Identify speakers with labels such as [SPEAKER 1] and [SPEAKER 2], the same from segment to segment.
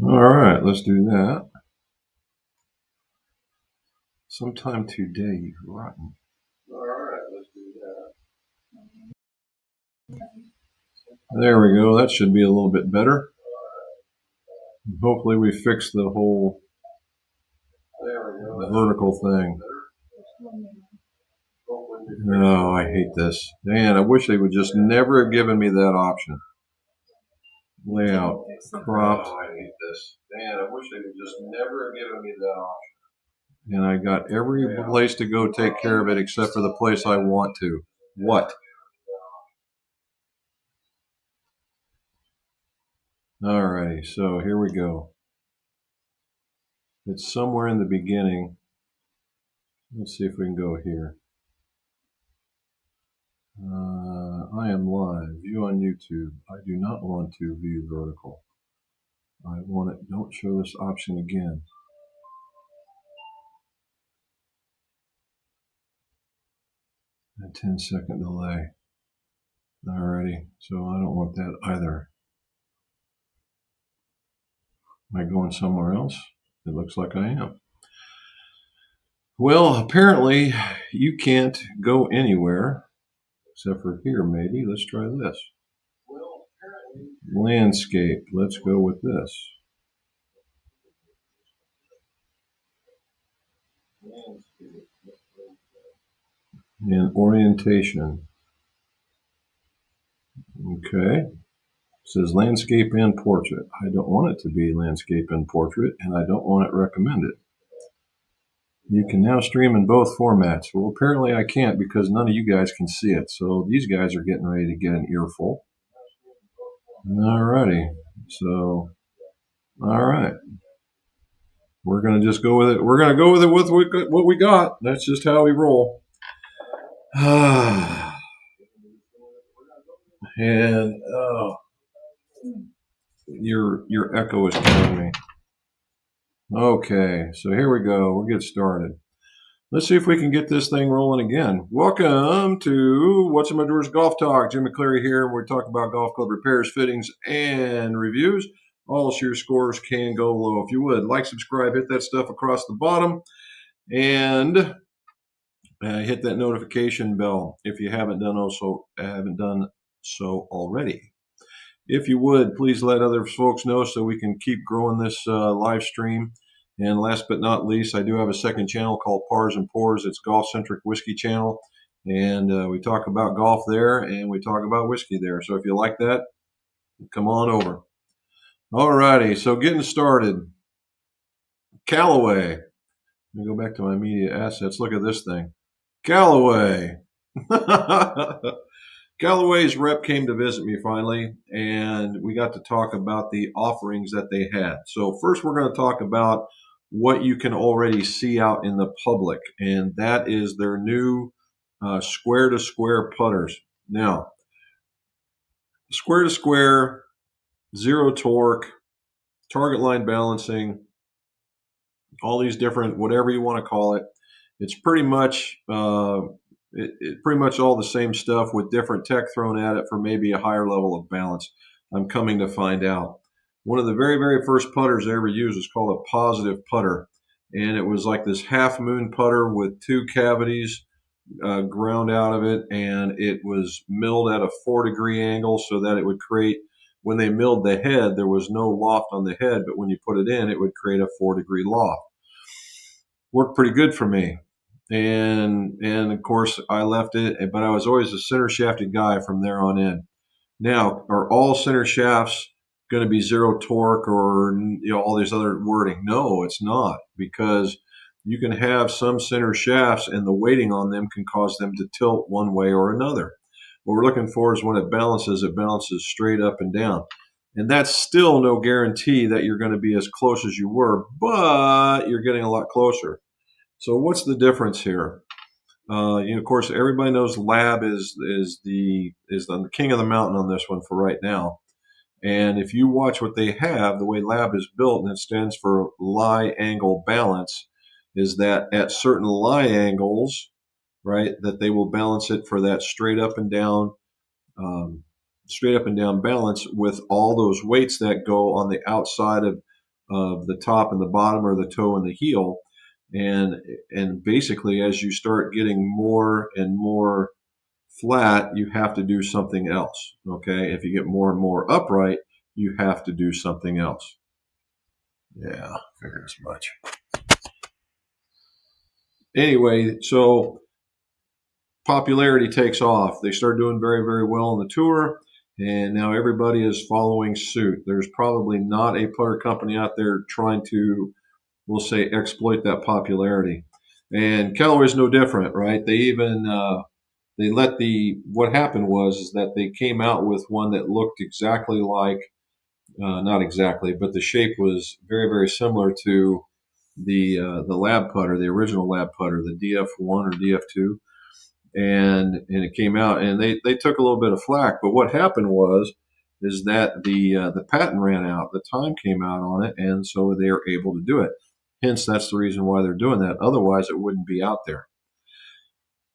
[SPEAKER 1] All right, let's do that. Sometime today, you rotten. All right, let's do that. There we go. That should be a little bit better. Hopefully we fix the whole vertical thing. Oh, I hate this. Man, I wish they would just never have given me that option. Layout, cropped. Oh, I hate this. Man, I wish they would just never have given me that option. And I got every place to go take care of it except for the place I want to. What? Alrighty, so here we go. It's somewhere in the beginning. Let's see if we can go here. I am live. View on YouTube. I do not want to view vertical. I want it. Don't show this option again. A 10-second delay. Alrighty, so I don't want that either. Am I going somewhere else? It looks like I am. Well, apparently you can't go anywhere except for here, maybe. Let's try this. Landscape. Let's go with this. And orientation. Okay. It says landscape and portrait. I don't want it to be landscape and portrait, and I don't want it recommended. You can now stream in both formats. Well, apparently I can't because none of you guys can see it. So these guys are getting ready to get an earful. Alrighty. So, all right. We're going to just go with it. We're going to go with it with what we got. That's just how we roll. And your echo is killing me. Okay, so here we go. We'll get started. Let's see if we can get this thing rolling again. Welcome to What's in My Drawers Golf Talk. Jim McCleary here. We're talking about golf club repairs, fittings, and reviews. All your scores can go low. If you would, like, subscribe, hit that stuff across the bottom, and hit that notification bell if you haven't done so already. If you would, please let other folks know so we can keep growing this live stream. And last but not least, I do have a second channel called Pars and Pours. It's golf-centric whiskey channel. And we talk about golf there, and we talk about whiskey there. So if you like that, come on over. All righty, so getting started. Callaway. Let me go back to my media assets. Look at this thing. Callaway. Callaway's rep came to visit me finally, and we got to talk about the offerings that they had. So first, we're going to talk about what you can already see out in the public, and that is their new square to square putters. Now, square to square, zero torque, target line balancing, all these different, whatever you want to call it. It's pretty much pretty much all the same stuff with different tech thrown at it for maybe a higher level of balance. I'm coming to find out. One of the very, very first putters I ever used was called a positive putter. And it was like this half moon putter with two cavities ground out of it. And it was milled at a 4-degree angle so that it would create, when they milled the head, there was no loft on the head. But when you put it in, it would create a 4-degree loft. Worked pretty good for me. And of course I left it, but I was always a center shafted guy from there on in. Now, are all center shafts going to be zero torque or all these other wording? No, it's not, because you can have some center shafts and the weighting on them can cause them to tilt one way or another. What we're looking for is when it balances straight up and down. And that's still no guarantee that you're going to be as close as you were, but you're getting a lot closer. So what's the difference here? Of course, everybody knows Lab is the king of the mountain on this one for right now. And if you watch what they have, the way Lab is built, and it stands for lie angle balance, is that at certain lie angles, right, that they will balance it for that straight up and down balance with all those weights that go on the outside of the top and the bottom, or the toe and the heel. And basically, as you start getting more and more flat, you have to do something else. Okay, if you get more and more upright, you have to do something else. Yeah, figured as much. Anyway, so popularity takes off. They start doing very, very well on the tour, and now everybody is following suit. There's probably not a putter company out there trying to, we'll say, exploit that popularity. And Callaway's no different, right? They even what happened was is that they came out with one that looked exactly like, not exactly, but the shape was very, very similar to the Lab putter, the original Lab putter, the DF1 or DF2. And it came out, and they took a little bit of flack. But what happened was is that the patent ran out, the time came out on it, and so they are able to do it. Hence, that's the reason why they're doing that. Otherwise, it wouldn't be out there.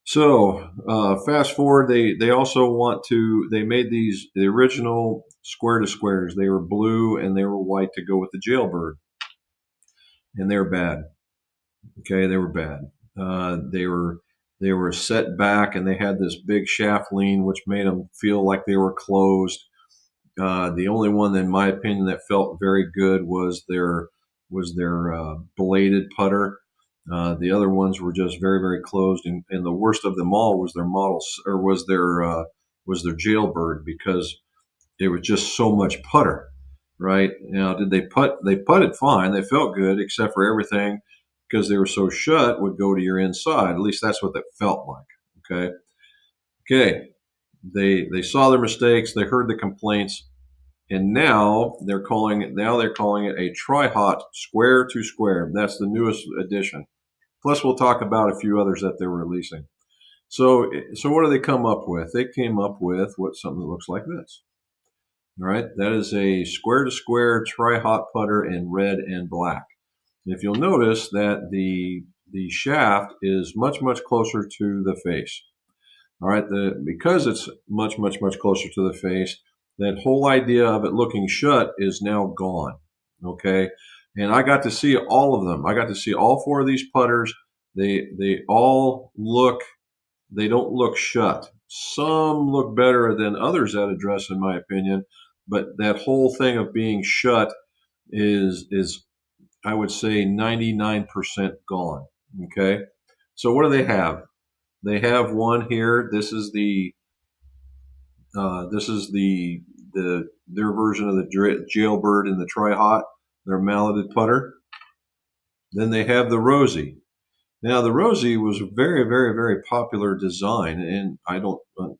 [SPEAKER 1] So fast forward, they also they made the original square to squares. They were blue and they were white to go with the jailbird, and they were bad. Okay, they were bad. They were set back, and they had this big shaft lean, which made them feel like they were closed. The only one, in my opinion, that felt very good was their bladed putter. The other ones were just very, very closed, and the worst of them all was their models, or was their jailbird, because it was just so much putter. Right now, did they putt? They putted fine. They felt good, except for everything, because they were so shut, would go to your inside. At least that's what that felt like. Okay. They saw their mistakes. They heard the complaints. And now they're calling it a tri-hot square to square. That's the newest addition. Plus, we'll talk about a few others that they're releasing. So what do they come up with? They came up with something that looks like this. All right, that is a square to square tri-hot putter in red and black. And if you'll notice that the shaft is much, much closer to the face. All right, because it's much, much, much closer to the face, that whole idea of it looking shut is now gone. Okay, and I got to see all of them. I got to see all 4 of these putters. They all look. They don't look shut. Some look better than others at address, in my opinion. But that whole thing of being shut is I would say 99% gone. Okay, so what do they have? They have one here. This is their version of the jailbird in the tri-hot, their malleted putter. Then they have the Rosie. Now the Rosie was a very, very, very popular design, and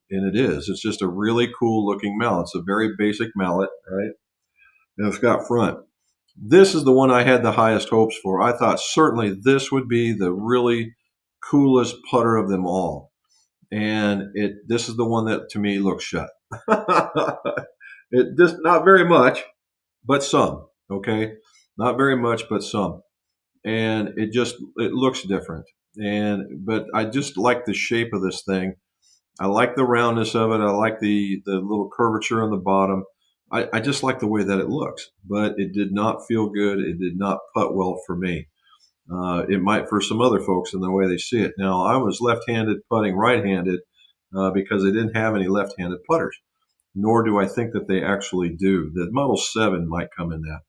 [SPEAKER 1] it is. It's just a really cool looking mallet. It's a very basic mallet, right? And it's got front. This is the one I had the highest hopes for. I thought certainly this would be the really coolest putter of them all, and this is the one that to me looks shut. It just not very much, but some. Okay, not very much, but some, and it looks different. But I just like the shape of this thing. I like the roundness of it. I like the little curvature on the bottom. I just like the way that it looks, but it did not feel good. It did not putt well for me. It might for some other folks in the way they see it. Now, I was left-handed putting right-handed because they didn't have any left-handed putters, nor do I think that they actually do. The Model 7 might come in that.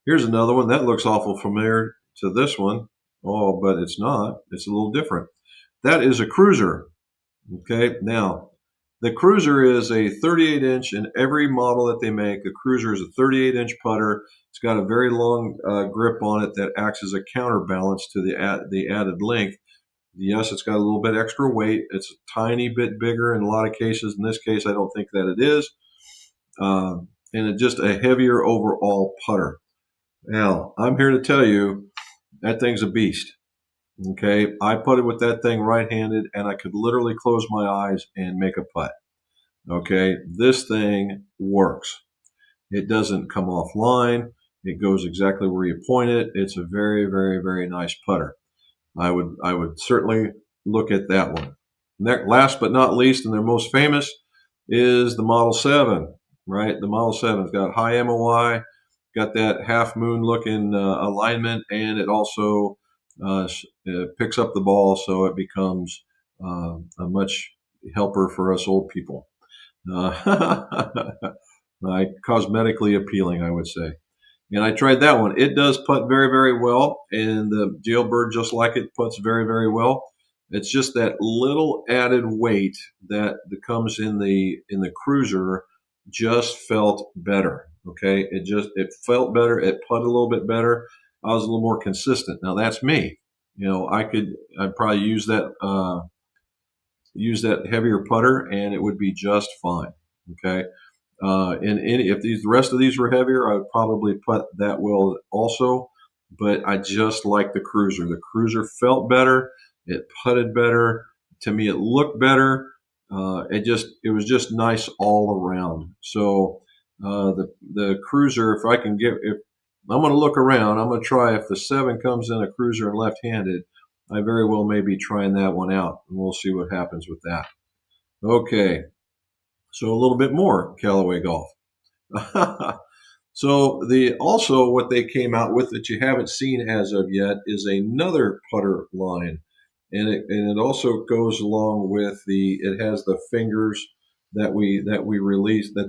[SPEAKER 1] Here's another one that looks awful familiar to this one. Oh, but it's not. It's a little different. That is a cruiser. Okay, now the cruiser is a 38-inch in every model that they make. The cruiser is a 38-inch putter. It's got a very long grip on it that acts as a counterbalance to the added length. Yes, it's got a little bit extra weight. It's a tiny bit bigger in a lot of cases. In this case, I don't think that it is. And it's just a heavier overall putter. Now, I'm here to tell you that thing's a beast. Okay, I putted with that thing right-handed, and I could literally close my eyes and make a putt. Okay, this thing works. It doesn't come offline. It goes exactly where you point it. It's a very, very, very nice putter. I would certainly look at that one. Last but not least, and their most famous, is the Model 7. Right, the Model 7's got high MOI, got that half moon looking alignment, and it also picks up the ball, so it becomes a much helper for us old people. Like cosmetically appealing, I would say. And I tried that one. It does putt very, very well, and the Jailbird, just like it, putts very, very well. It's just that little added weight that comes in the cruiser just felt better. Okay, it felt better. It putted a little bit better. I was a little more consistent. Now that's me. I'd probably use that heavier putter, and it would be just fine. Okay. If the rest of these were heavier, I would probably putt that well also. But I just like the cruiser. The cruiser felt better. It putted better. To me, it looked better. It was just nice all around. So the cruiser, if I'm going to look around, I'm going to try if the 7 comes in a cruiser and left-handed. I very well may be trying that one out, and we'll see what happens with that. Okay, so a little bit more Callaway Golf. So also what they came out with that you haven't seen as of yet is another putter line, and it also goes along with it has the fingers that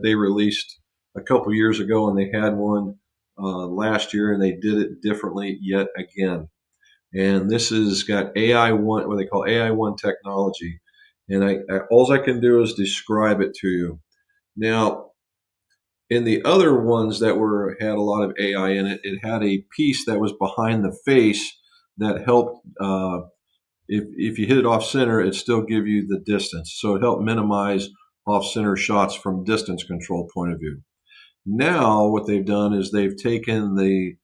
[SPEAKER 1] they released a couple years ago, and they had one last year, and they did it differently yet again. And this has got AI1, what they call AI1 technology, and all I can do is describe it to you. Now, in the other ones that had a lot of AI in it, it had a piece that was behind the face that helped. If you hit it off center, it still give you the distance, so it helped minimize off center shots from distance control point of view. Now, what they've done is they've taken the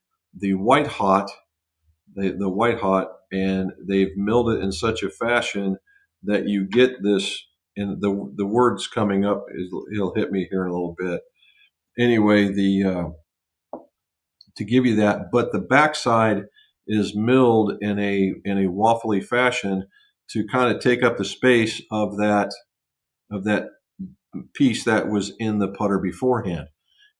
[SPEAKER 1] white hot, the white hot, and they've milled it in such a fashion that you get this. And the words coming up he'll hit me here in a little bit. Anyway, to give you that, but the backside is milled in a waffly fashion to kind of take up the space of that piece that was in the putter beforehand,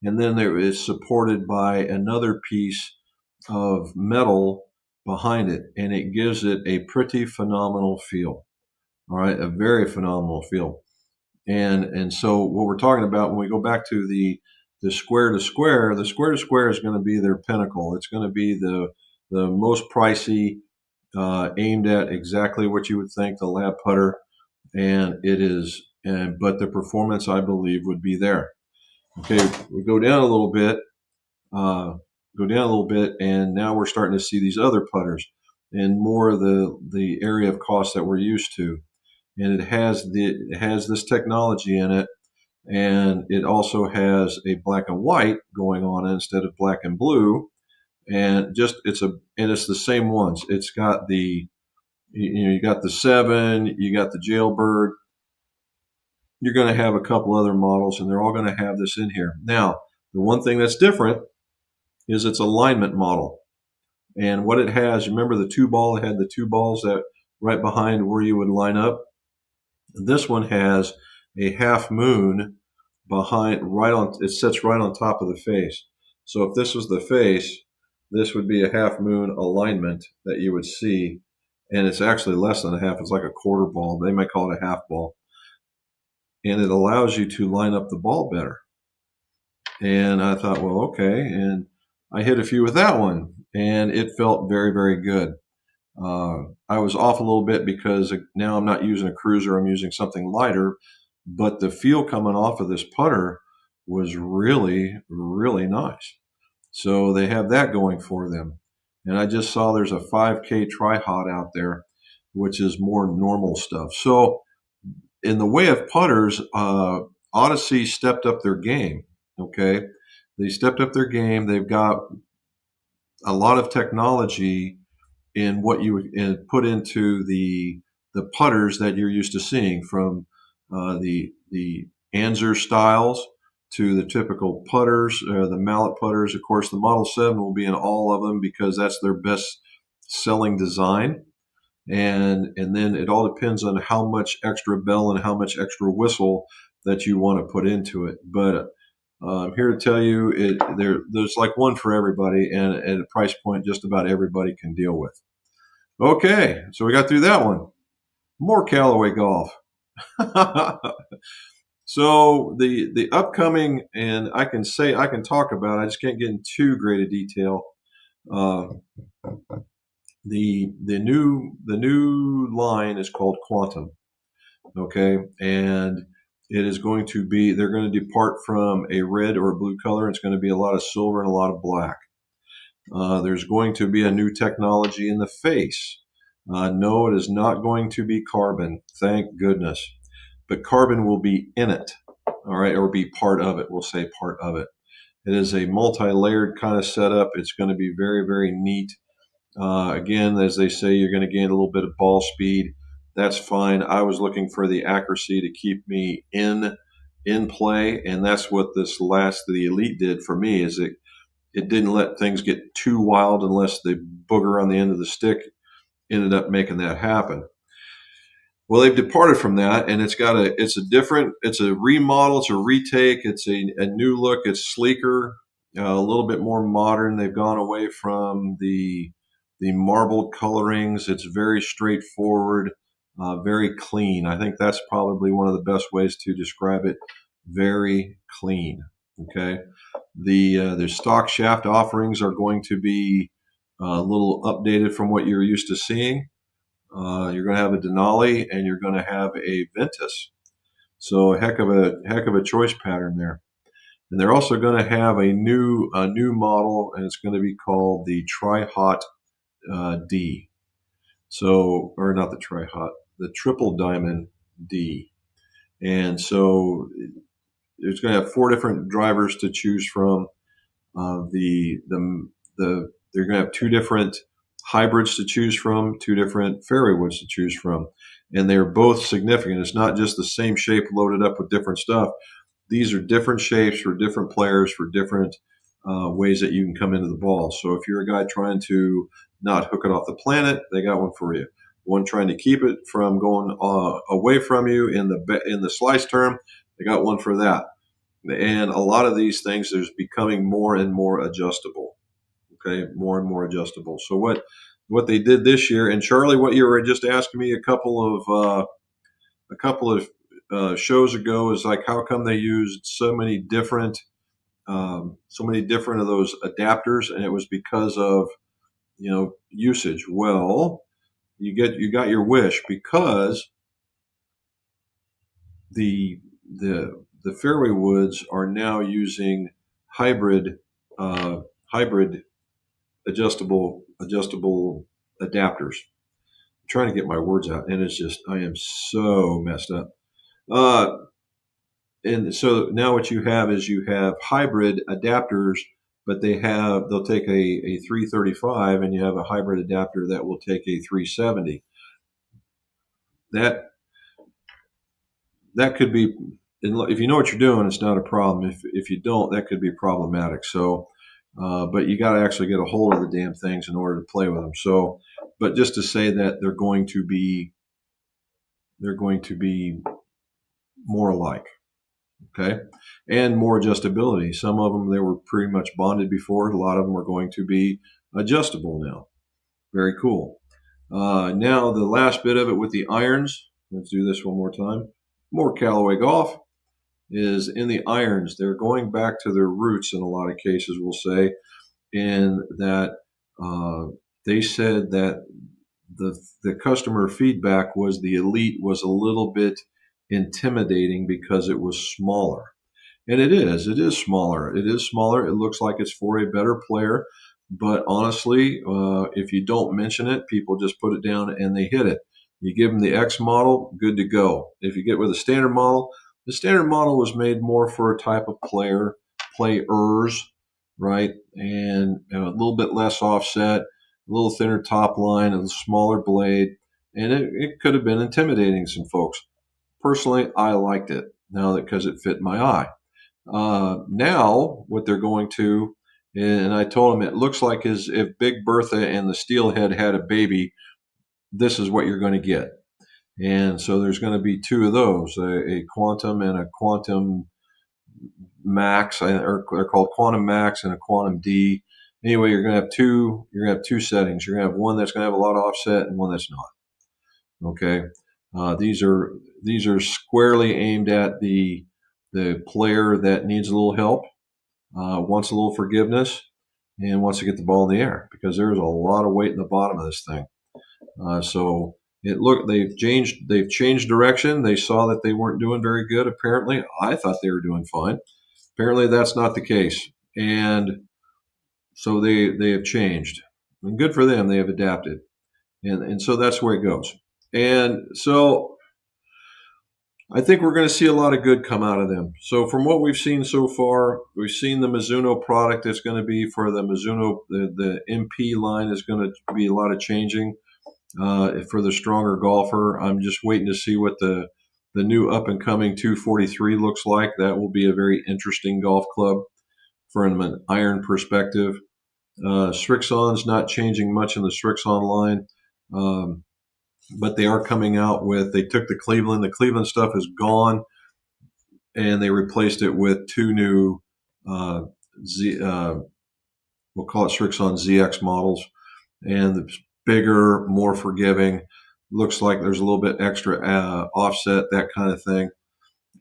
[SPEAKER 1] and then there is supported by another piece of metal behind it, and it gives it a pretty phenomenal feel. All right, a very phenomenal feel. And so what we're talking about when we go back to the square to square, the square to square is going to be their pinnacle. It's going to be the most pricey, aimed at exactly what you would think, the lab putter, and it is. But the performance, I believe, would be there. Okay, we go down a little bit, and now we're starting to see these other putters. in more of the area of cost that we're used to. And it has this technology in it, and it also has a black and white going on instead of black and blue. And it's the same ones. It's got you got the 7, you got the Jailbird. You're going to have a couple other models, and they're all going to have this in here. Now, the one thing that's different is its alignment model. And what it has, remember the 2-ball, it had the 2 balls that right behind where you would line up. This one has a half moon behind, it sits right on top of the face. So if this was the face, this would be a half moon alignment that you would see. And it's actually less than a half. It's like a quarter ball. They might call it a half ball. And it allows you to line up the ball better. And I thought, well, okay. And I hit a few with that one, and it felt very, very good. I was off a little bit because now I'm not using a cruiser. I'm using something lighter, but the feel coming off of this putter was really, really nice. So they have that going for them. And I just saw there's a 5K tri-hot out there, which is more normal stuff. So in the way of putters, Odyssey stepped up their game. Okay. They stepped up their game. They've got a lot of technology in what you would put into the putters that you're used to seeing, from the Anser styles to the typical putters, the mallet putters. Of course, the Model 7 will be in all of them because that's their best selling design. And then it all depends on how much extra bell and how much extra whistle that you want to put into it. But I'm here to tell you, there's like one for everybody, and at a price point just about everybody can deal with. Okay, so we got through that one. More Callaway Golf. So the upcoming, and I can talk about it, I just can't get in too great a detail. The new line is called Quantum. Okay, and it is going to be, they're going to depart from a red or a blue color. It's going to be a lot of silver and a lot of black. There's going to be a new technology in the face. No, it is not going to be carbon, thank goodness. But carbon will be in it, all right, or be part of it. We'll say part of it. It is a multi-layered kind of setup. It's going to be very, very neat. Again, as they say, you're going to gain a little bit of ball speed. That's fine. I was looking for the accuracy to keep me in play, and that's what the Elite did for me. Is it didn't let things get too wild unless the booger on the end of the stick ended up making that happen. Well, they've departed from that, and it's a remodel, it's a retake, it's a new look, it's sleeker, a little bit more modern. They've gone away from the marbled colorings. It's very straightforward, very clean. I think that's probably one of the best ways to describe it. Very clean. Okay. The stock shaft offerings are going to be a little updated from what you're used to seeing. You're going to have a Denali and you're going to have a Ventus. So a heck of a choice pattern there. And they're also going to have a new model, and it's going to be called the Tri-Hot D. So, or not the Tri-Hot, the Triple Diamond D. And so it's going to have 4 different drivers to choose from. They're going to have 2 different hybrids to choose from, 2 different fairway woods to choose from, and they're both significant. It's not just the same shape loaded up with different stuff. These are different shapes for different players, for different ways that you can come into the ball. So if you're a guy trying to not hook it off the planet, they got one for you. One trying to keep it from going away from you in the slice term, they got one for that. And a lot of these things, there's becoming more and more adjustable. Okay, more and more adjustable. So what they did this year, and Charlie, what you were just asking me a couple of shows ago, is like, how come they used so many different of those adapters? And it was because of usage. Well, you got your wish, because the fairway woods are now using hybrid adjustable adapters. I'm trying to get my words out, and it's just I am so messed up. Uh, and so now what you have is you have hybrid adapters, but they'll take a 335, and you have a hybrid adapter that will take a 370. That could be, if you know what you're doing, it's not a problem. If you don't, that could be problematic. So, but you got to actually get a hold of the damn things in order to play with them. So, but just to say that they're going to be more alike, okay, and more adjustability. Some of them they were pretty much bonded before. A lot of them are going to be adjustable now. Very cool. Now the last bit of it with the irons. Let's do this one more time. More Callaway Golf is in the irons. They're going back to their roots in a lot of cases, we'll say, in that they said that the customer feedback was the Elite was a little bit intimidating because it was smaller. And it is smaller. It is smaller. It looks like it's for a better player. But honestly, if you don't mention it, people just put it down and they hit it. You give them the X model, good to go. If you get with a standard model, the standard model was made more for a type of players, right? And a little bit less offset, a little thinner top line, a smaller blade. And it could have been intimidating some folks. Personally, I liked it now because it fit my eye. Now, what they're going to, and I told them it looks like as if Big Bertha and the Steelhead had a baby, this is what you're going to get. And so there's going to be two of those, a Quantum and a Quantum Max, or they're called Quantum Max and a Quantum D. Anyway, you're going to have two. You're going to have two settings. You're going to have one that's going to have a lot of offset and one that's not. Okay, these are squarely aimed at the player that needs a little help, wants a little forgiveness, and wants to get the ball in the air because there's a lot of weight in the bottom of this thing. So they've changed direction. They saw that they weren't doing very good. Apparently, I thought they were doing fine. Apparently, that's not the case, and so they have changed. And good for them. They have adapted, and so that's where it goes. And so I think we're going to see a lot of good come out of them. So from what we've seen so far, we've seen the Mizuno product that's going to be for the Mizuno, the MP line is going to be a lot of changing for the stronger golfer. I'm just waiting to see what the new up-and-coming 243 looks like. That will be a very interesting golf club from an iron perspective. Srixon's not changing much in the Srixon line. But they are coming out with, they took the Cleveland stuff is gone, and they replaced it with two new, we'll call it Srixon ZX models, and it's bigger, more forgiving. Looks like there's a little bit extra offset, that kind of thing.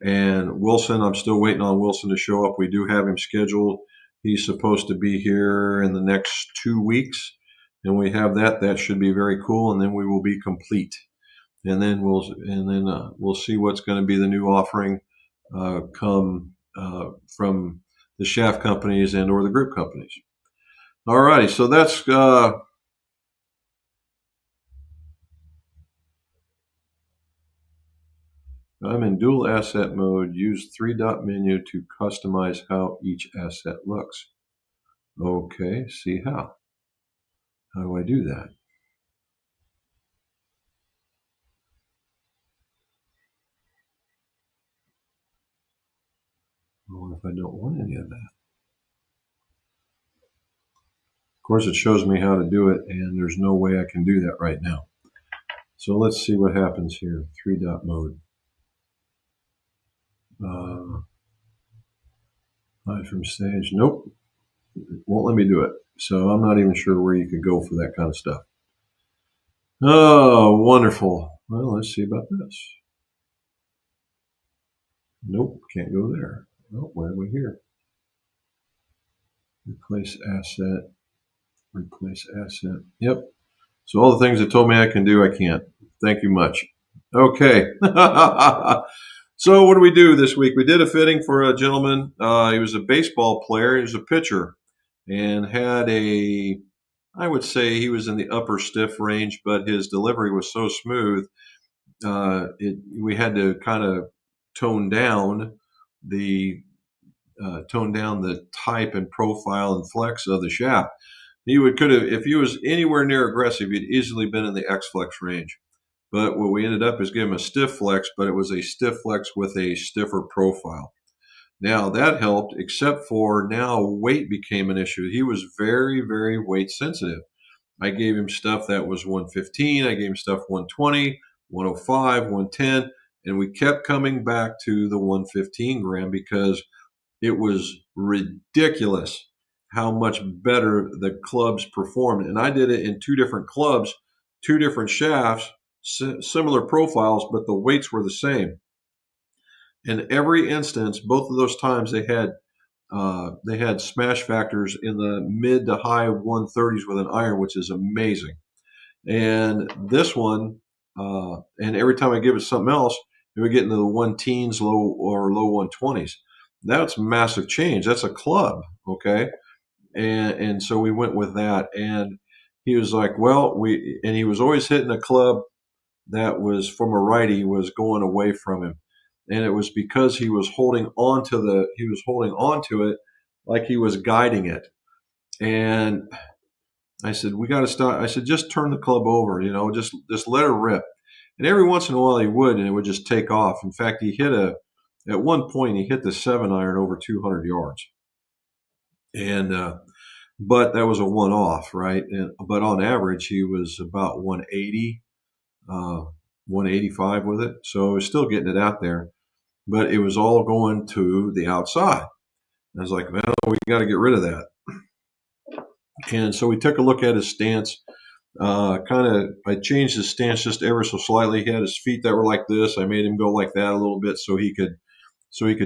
[SPEAKER 1] And Wilson, I'm still waiting on Wilson to show up. We do have him scheduled. He's supposed to be here in the next 2 weeks. And we have that. That should be very cool, and then we will be complete. And then we'll see what's going to be the new offering come from the shaft companies and or the grip companies. All righty, so that's I'm in dual asset mode. Use 3-dot menu to customize how each asset looks. Okay, see how. How do I do that? Well, if I don't want any of that. Of course, it shows me how to do it, and there's no way I can do that right now. So let's see what happens here. 3-dot mode. Hide from stage. Nope. It won't let me do it. So I'm not even sure where you could go for that kind of stuff. Oh, wonderful. Well, let's see about this. Nope, can't go there. Oh, why are we here? Replace asset. Replace asset. Yep. So all the things it told me I can do, I can't. Thank you much. Okay. So what do we do this week? We did a fitting for a gentleman. He was a baseball player. He was a pitcher and had a I would say he was in the upper stiff range, but his delivery was so smooth. We had to kind of tone down the type and profile and flex of the shaft. Could have, if he was anywhere near aggressive, he'd easily been in the X flex range. But what we ended up is giving him a stiff flex, but it was a stiff flex with a stiffer profile. Now that helped, except for now weight became an issue. He was very, very weight sensitive. I gave him stuff that was 115. I gave him stuff 120, 105, 110, and we kept coming back to the 115 gram because it was ridiculous how much better the clubs performed. And I did it in two different clubs, two different shafts, similar profiles, but the weights were the same. In every instance, both of those times they had smash factors in the mid to high 130s with an iron, which is amazing. And this one, and every time I give it something else, it would get into the 110s, low 120s. That's massive change. That's a club, okay? And so we went with that. And he was like, well, and he was always hitting a club that was from a righty was going away from him. And it was because he was holding on to it like he was guiding it. And I said, we got to stop. I said, just turn the club over, just let her rip. And every once in a while he would, and it would just take off. In fact, at one point he hit the 7-iron over 200 yards. And, but that was a one-off, right? But on average, he was about 180, 185 with it. So I was still getting it out there, but it was all going to the outside. And I was like, well, we got to get rid of that. And so we took a look at his stance. I changed his stance just ever so slightly. He had his feet that were like this. I made him go like that a little bit so he could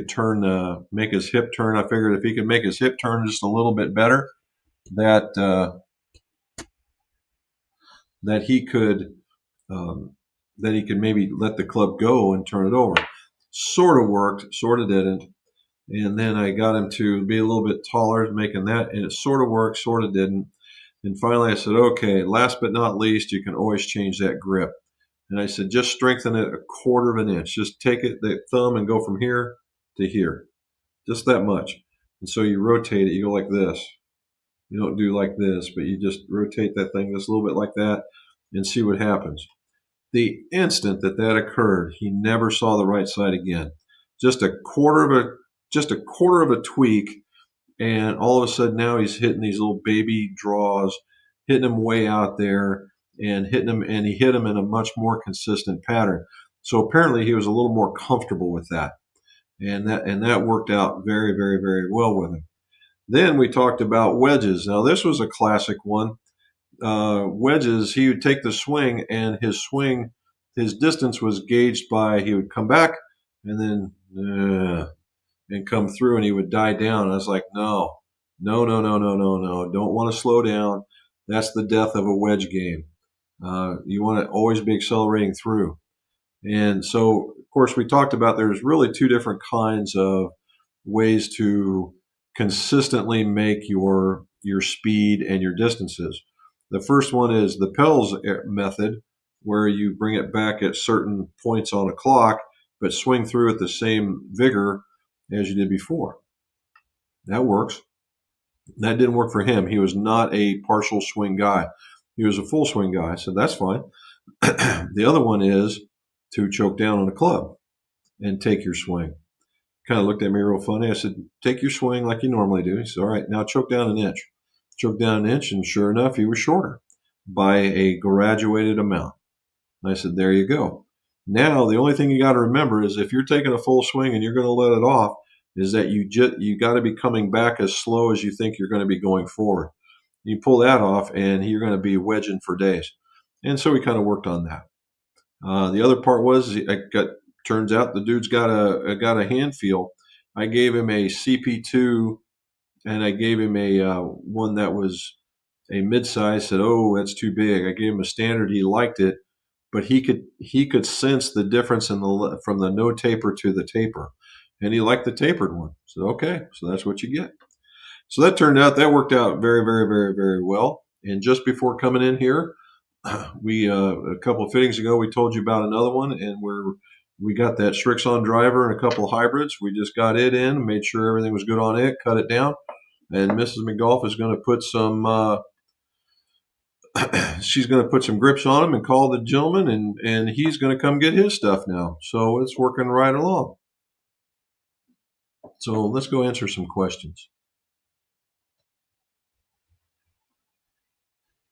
[SPEAKER 1] turn, make his hip turn. I figured if he could make his hip turn just a little bit better, that he could maybe let the club go and turn it over. Sort of worked, sort of didn't. And then I got him to be a little bit taller, making that, and it sort of worked, sort of didn't. And finally I said, okay, last but not least, you can always change that grip. And I said, just strengthen it 1/4 of an inch. Just take the thumb and go from here to here. Just that much. And so you rotate it. You go like this. You don't do like this, but you just rotate that thing just a little bit like that and see what happens. The instant that occurred, he never saw the right side again. Just a quarter of a tweak, and all of a sudden now he's hitting these little baby draws, hitting them way out there, and he hit them in a much more consistent pattern. So apparently he was a little more comfortable with that, and that worked out very, very, very well with him. Then we talked about wedges. Now this was a classic one. Wedges, he would take the swing, and his distance was gauged by, he would come back and then and come through, and he would die down. I was like, no, don't want to slow down. That's the death of a wedge game. You want to always be accelerating through. And so, of course, we talked about there's really two different kinds of ways to consistently make your speed and your distances. The first one is the Pell's method, where you bring it back at certain points on a clock, but swing through at the same vigor as you did before. That works. That didn't work for him. He was not a partial swing guy. He was a full swing guy, so that's fine. The other one is to choke down on a club and take your swing. Kind of looked at me real funny. I said, take your swing like you normally do. He said, all right, now choke down an inch. Choke down an inch, and sure enough, he was shorter by a graduated amount. And I said, there you go. Now, the only thing you got to remember is if you're taking a full swing and you're going to let it off, is that you got to be coming back as slow as you think you're going to be going forward. You pull that off, and you're going to be wedging for days. And so we kind of worked on that. The other part was, turns out the dude's got a hand feel. I gave him a CP2, and I gave him a one that was a mid-size. Said, oh, that's too big. I gave him a standard. He liked it, but he could sense the difference from the no taper to the taper, and he liked the tapered one. So okay, so that's what you get. So that worked out very, very, very, very well. And just before coming in here, we a couple of fittings ago, we told you about another one, and we got that Srixon driver and a couple of hybrids. We just got it in, made sure everything was good on it, cut it down, and Mrs. McGolf is going to put some. She's going to put some grips on him and call the gentleman, and he's going to come get his stuff now. So it's working right along. So let's go answer some questions.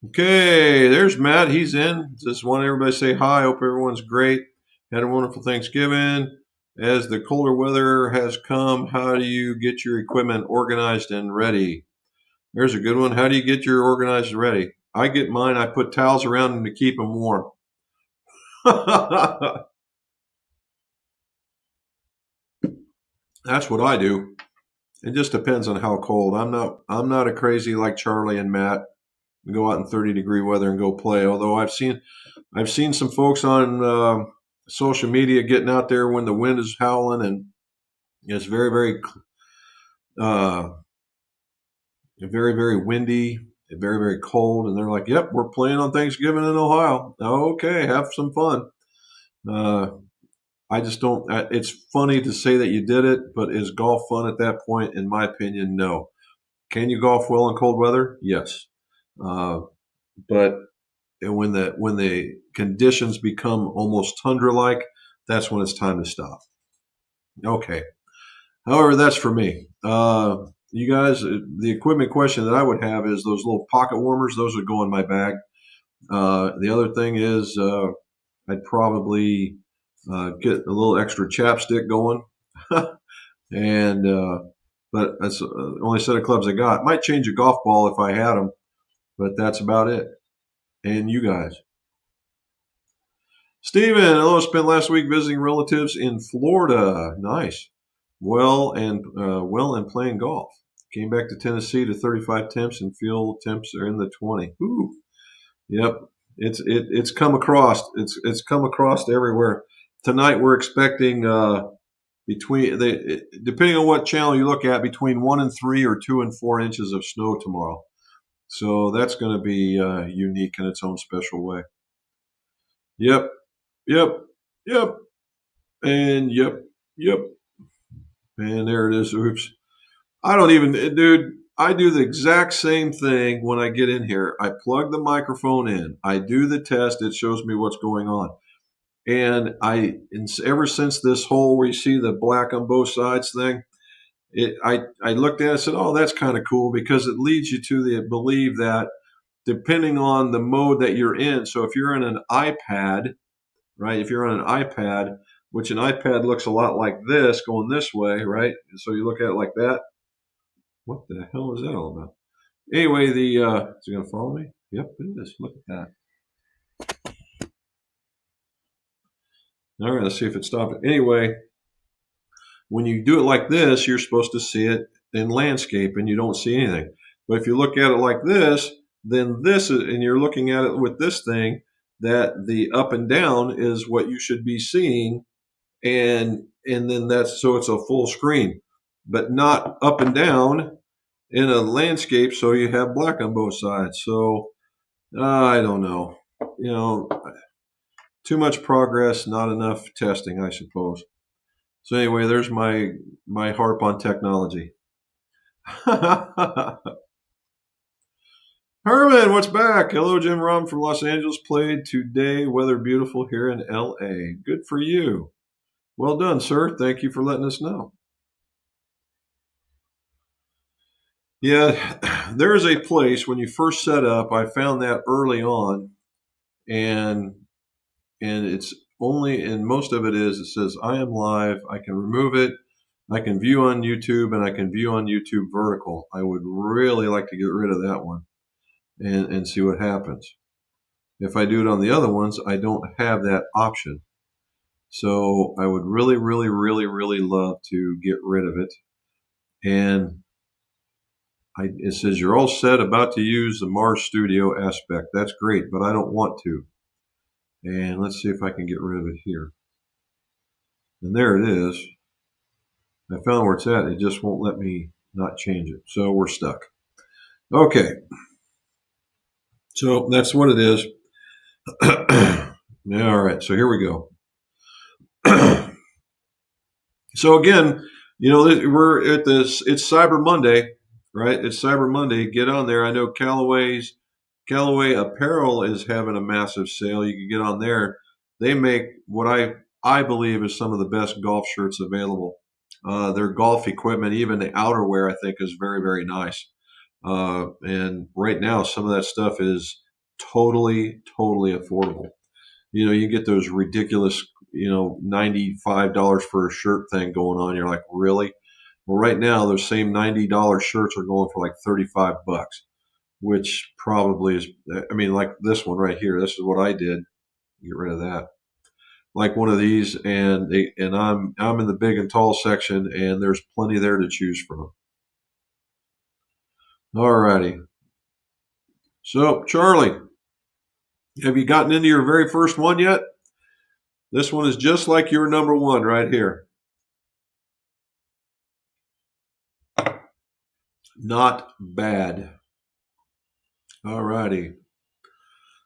[SPEAKER 1] Okay, there's Matt. He's in. Just want everybody to say hi. Hope everyone's great. Had a wonderful Thanksgiving. As the colder weather has come, how do you get your equipment organized and ready? There's a good one. How do you get your organized and ready? I get mine. I put towels around them to keep them warm. That's what I do. It just depends on how cold. I'm not a crazy like Charlie and Matt. Go out in 30-degree weather and go play. Although I've seen some folks on social media getting out there when the wind is howling and it's very very windy, very cold, and they're like, "Yep, we're playing on Thanksgiving in Ohio." Okay, have some fun. I just don't. It's funny to say that you did it, but is golf fun at that point? In my opinion, no. Can you golf well in cold weather? Yes, but when the conditions become almost tundra-like, that's when it's time to stop. Okay. However, that's for me. You guys, the equipment question that I would have is those little pocket warmers. Those would go in my bag. The other thing is I'd probably get a little extra chapstick going. And but that's the only set of clubs I got. Might change a golf ball if I had them, but that's about it. And you guys. Steven, hello. Spent last week visiting relatives in Florida. Nice. Well and playing golf. Came back to Tennessee to 35 temps and field temps are in the 20. Ooh. Yep. It's come across. It's come across everywhere. Tonight we're expecting depending on what channel you look at, between 1 and 3 or 2 and 4 inches of snow tomorrow. So that's going to be unique in its own special way. Yep. And yep. And there it is. Oops. I don't even, dude, I do the exact same thing when I get in here. I plug the microphone in. I do the test. It shows me what's going on. And ever since this whole, where you see the black on both sides thing, I looked at it and said, oh, that's kind of cool, because it leads you to believe that depending on the mode that you're in. So if you're in an iPad, right? If you're on an iPad, which an iPad looks a lot like this, going this way, right? So you look at it like that. What the hell is that all about? Anyway, is he going to follow me? Yep, it is. Look at that. All right, let's see if it stopped it. Anyway, when you do it like this, you're supposed to see it in landscape and you don't see anything. But if you look at it like this, then and you're looking at it with this thing, that the up and down is what you should be seeing. And then so it's a full screen, but not up and down in a landscape. So you have black on both sides. So I don't know, too much progress, not enough testing, I suppose. So anyway, there's my harp on technology. Herman, what's back? Hello, Jim Rom from Los Angeles. Played today. Weather beautiful here in LA. Good for you. Well done, sir. Thank you for letting us know. Yeah, there is a place when you first set up. I found that early on, and it's only, and most of it it says I am live. I can remove it. I can view on YouTube, and I can view on YouTube vertical. I would really like to get rid of that one and see what happens. If I do it on the other ones, I don't have that option. So I would really love to get rid of it. And it says you're all set, about to use the Mars Studio aspect. That's great, but I don't want to. And let's see if I can get rid of it here. And there it is. I found where it's at. It just won't let me not change it. So we're stuck. Okay. So that's what it is. All right, so here we go. So again, we're at this. It's Cyber Monday, right? It's Cyber Monday. Get on there. I know Callaway Apparel is having a massive sale. You can get on there. They make what I believe is some of the best golf shirts available. Their golf equipment, even the outerwear, I think is very, very nice. And right now, some of that stuff is totally, totally affordable. You get those ridiculous, $95 for a shirt thing going on. You're like, really? Well, right now, those same $90 shirts are going for like 35 bucks, which probably is, I mean, like this one right here. This is what I did. Get rid of that. Like one of these, and I'm in the big and tall section, and there's plenty there to choose from. All righty. So, Charlie, have you gotten into your very first one yet? This one is just like your number one right here. Not bad. All righty.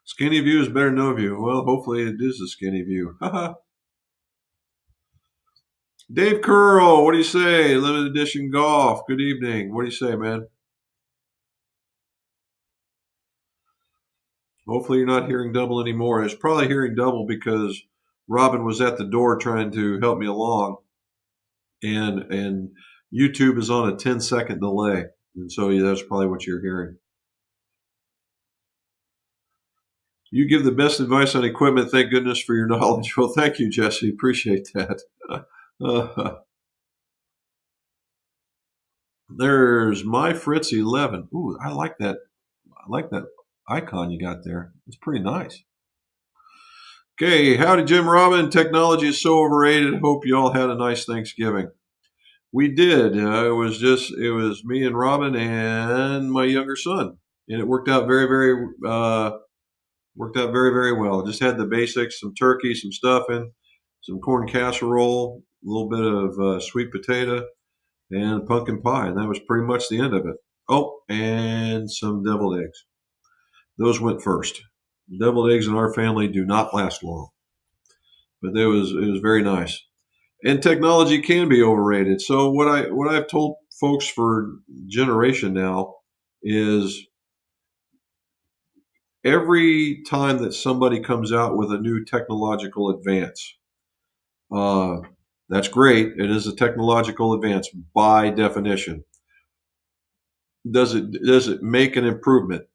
[SPEAKER 1] Skinny view is better than no view. Well, hopefully it is a skinny view. Dave Curl, what do you say? Limited edition golf. Good evening. What do you say, man? Hopefully you're not hearing double anymore. I was probably hearing double because Robin was at the door trying to help me along, and YouTube is on a 10-second delay, and so yeah, that's probably what you're hearing. You give the best advice on equipment. Thank goodness for your knowledge. Well, thank you, Jesse. Appreciate that. There's my Fritz 11. Ooh, I like that. I like that icon you got there. It's pretty nice. Okay, howdy, Jim Robin. Technology is so overrated. Hope you all had a nice Thanksgiving. We did. It was me and Robin and my younger son, and it worked out very, very well. Just had the basics: some turkey, some stuffing, some corn casserole, a little bit of sweet potato, and pumpkin pie, and that was pretty much the end of it. Oh, and some deviled eggs. Those went first. Deviled eggs in our family do not last long, but it was very nice. And technology can be overrated. So what I've told folks for generation now is every time that somebody comes out with a new technological advance, uh, that's great. It is a technological advance by definition. Does it make an improvement?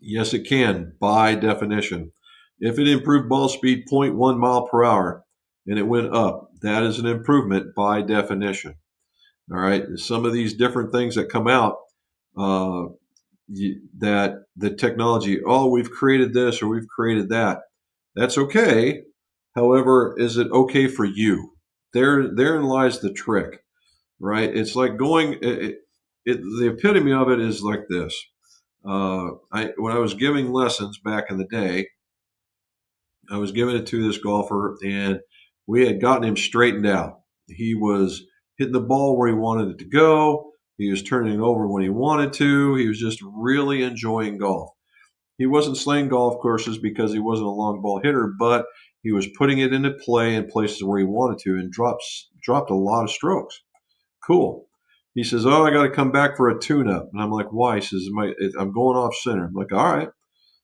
[SPEAKER 1] Yes, it can by definition. If it improved ball speed zero point 0.1 mile per hour and it went up, that is an improvement by definition. All right. Some of these different things that come out, uh, that the technology, oh, we've created this or we've created that. That's okay. However, is it okay for you? Therein lies the trick, right? It's like the epitome of it is like this. When I was giving lessons back in the day, I was giving it to this golfer, and we had gotten him straightened out. He was hitting the ball where he wanted it to go. He was turning it over when he wanted to. He was just really enjoying golf. He wasn't slaying golf courses because he wasn't a long ball hitter, but he was putting it into play in places where he wanted to, and dropped a lot of strokes. Cool. He says, "Oh, I got to come back for a tune-up," and I'm like, "Why?" He says, "I'm going off center." I'm like, "All right."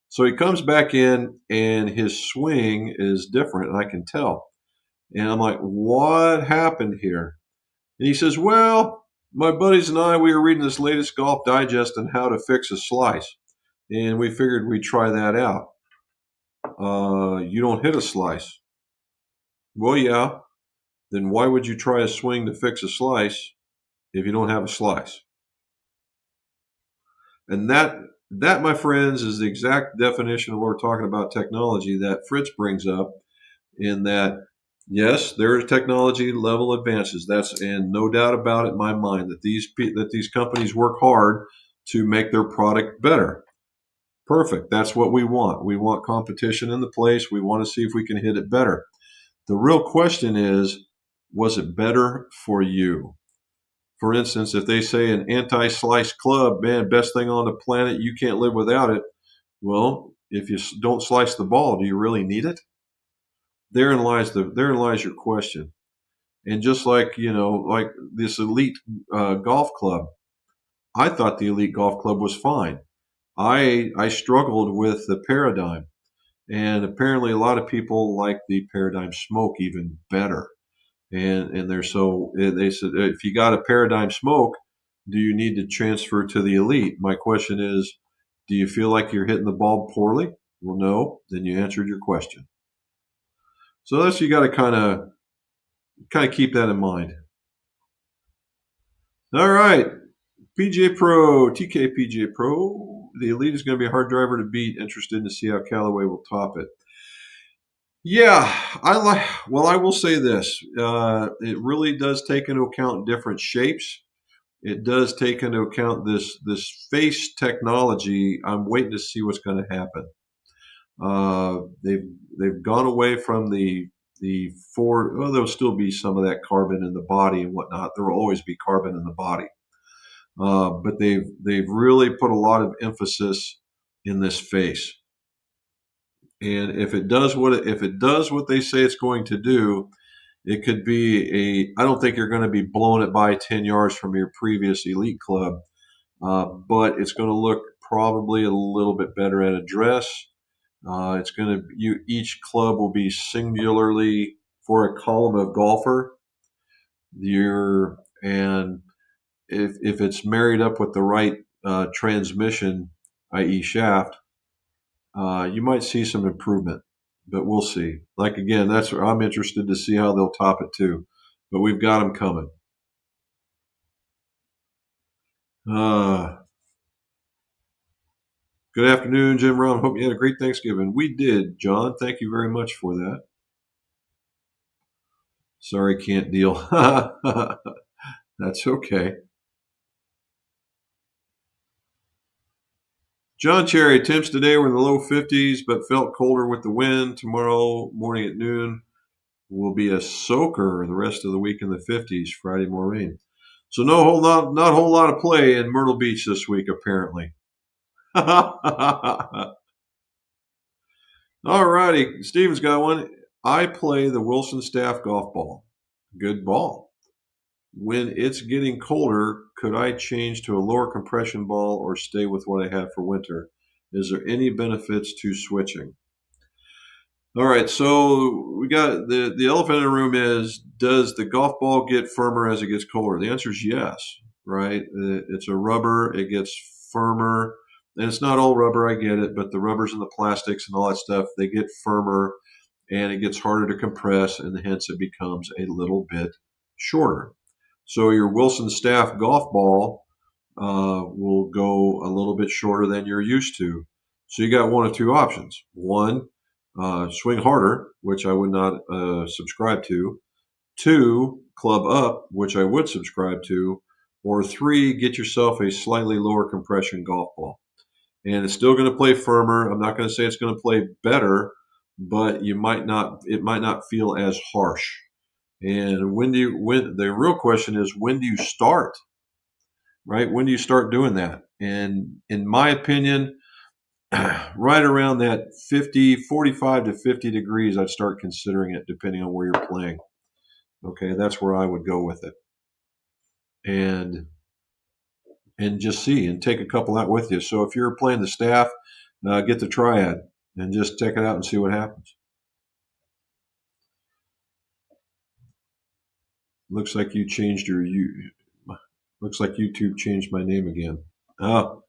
[SPEAKER 1] So he comes back in, and his swing is different, and I can tell. And I'm like, "What happened here?" And he says, "Well, my buddies and I, we were reading this latest Golf Digest on how to fix a slice, and we figured we'd try that out." You don't hit a slice. Well, yeah. Then why would you try a swing to fix a slice if you don't have a slice? And that, my friends, is the exact definition of what we're talking about technology that Fritz brings up. In that, yes, there are technology level advances. And no doubt about it in my mind that these companies work hard to make their product better. Perfect. That's what we want. We want competition in the place. We want to see if we can hit it better. The real question is, was it better for you? For instance, if they say an anti-slice club, man, best thing on the planet, you can't live without it. Well, if you don't slice the ball, do you really need it? Therein lies your question. And just like like this elite golf club, I thought the elite golf club was fine. I struggled with the Paradigm, and apparently a lot of people like the Paradigm Smoke even better. And they said, if you got a Paradigm Smoke, do you need to transfer to the elite? My question is, do you feel like you're hitting the ball poorly? Well, no. Then you answered your question. So that's, you got to kind of keep that in mind. All right, PGA Pro, TK PGA Pro. The elite is going to be a hard driver to beat. Interested to see how Callaway will top it. Yeah, I like. Well, I will say this: it really does take into account different shapes. It does take into account this face technology. I'm waiting to see what's going to happen. They've gone away from the four. Well, there'll still be some of that carbon in the body and whatnot. There will always be carbon in the body, but they've really put a lot of emphasis in this face. And if it does what they say it's going to do, it could be a. I don't think you're going to be blowing it by 10 yards from your previous elite club, but it's going to look probably a little bit better at address. It's going to each club will be singularly for a column of golfer. And if it's married up with the right transmission, i.e., shaft, you might see some improvement, but we'll see. Like again, that's where I'm interested to see how they'll top it too. But we've got them coming. Uh, Good afternoon, Jim Brown. Hope you had a great Thanksgiving. We did, John. Thank you very much for that. Sorry, can't deal. That's okay. John Cherry, temps today were in the low 50s, but felt colder with the wind. Tomorrow morning at noon will be a soaker. The rest of the week in the 50s. Friday more rain. So not a whole lot of play in Myrtle Beach this week, apparently. All righty, Steven's got one. I play the Wilson Staff golf ball. Good ball. When it's getting colder, could I change to a lower compression ball or stay with what I have for winter? Is there any benefits to switching? All right, so we got the elephant in the room is, does the golf ball get firmer as it gets colder? The answer is yes, right? It's a rubber, it gets firmer. And it's not all rubber, I get it, but the rubbers and the plastics and all that stuff, they get firmer and it gets harder to compress, and hence it becomes a little bit shorter. So your Wilson Staff golf ball will go a little bit shorter than you're used to. So you got one of two options. One, swing harder, which I would not subscribe to. Two, club up, which I would subscribe to. Or three, get yourself a slightly lower compression golf ball. And it's still going to play firmer. I'm not going to say it's going to play better, but it might not feel as harsh. And when the real question is, when do you start? Right? When do you start doing that? And in my opinion, right around that 45 to 50 degrees, I'd start considering it, depending on where you're playing. Okay, that's where I would go with it. And just see and take a couple out with you. So if you're playing the Staff, get the Triad and just check it out and see what happens. Looks like looks like YouTube changed my name again. Oh,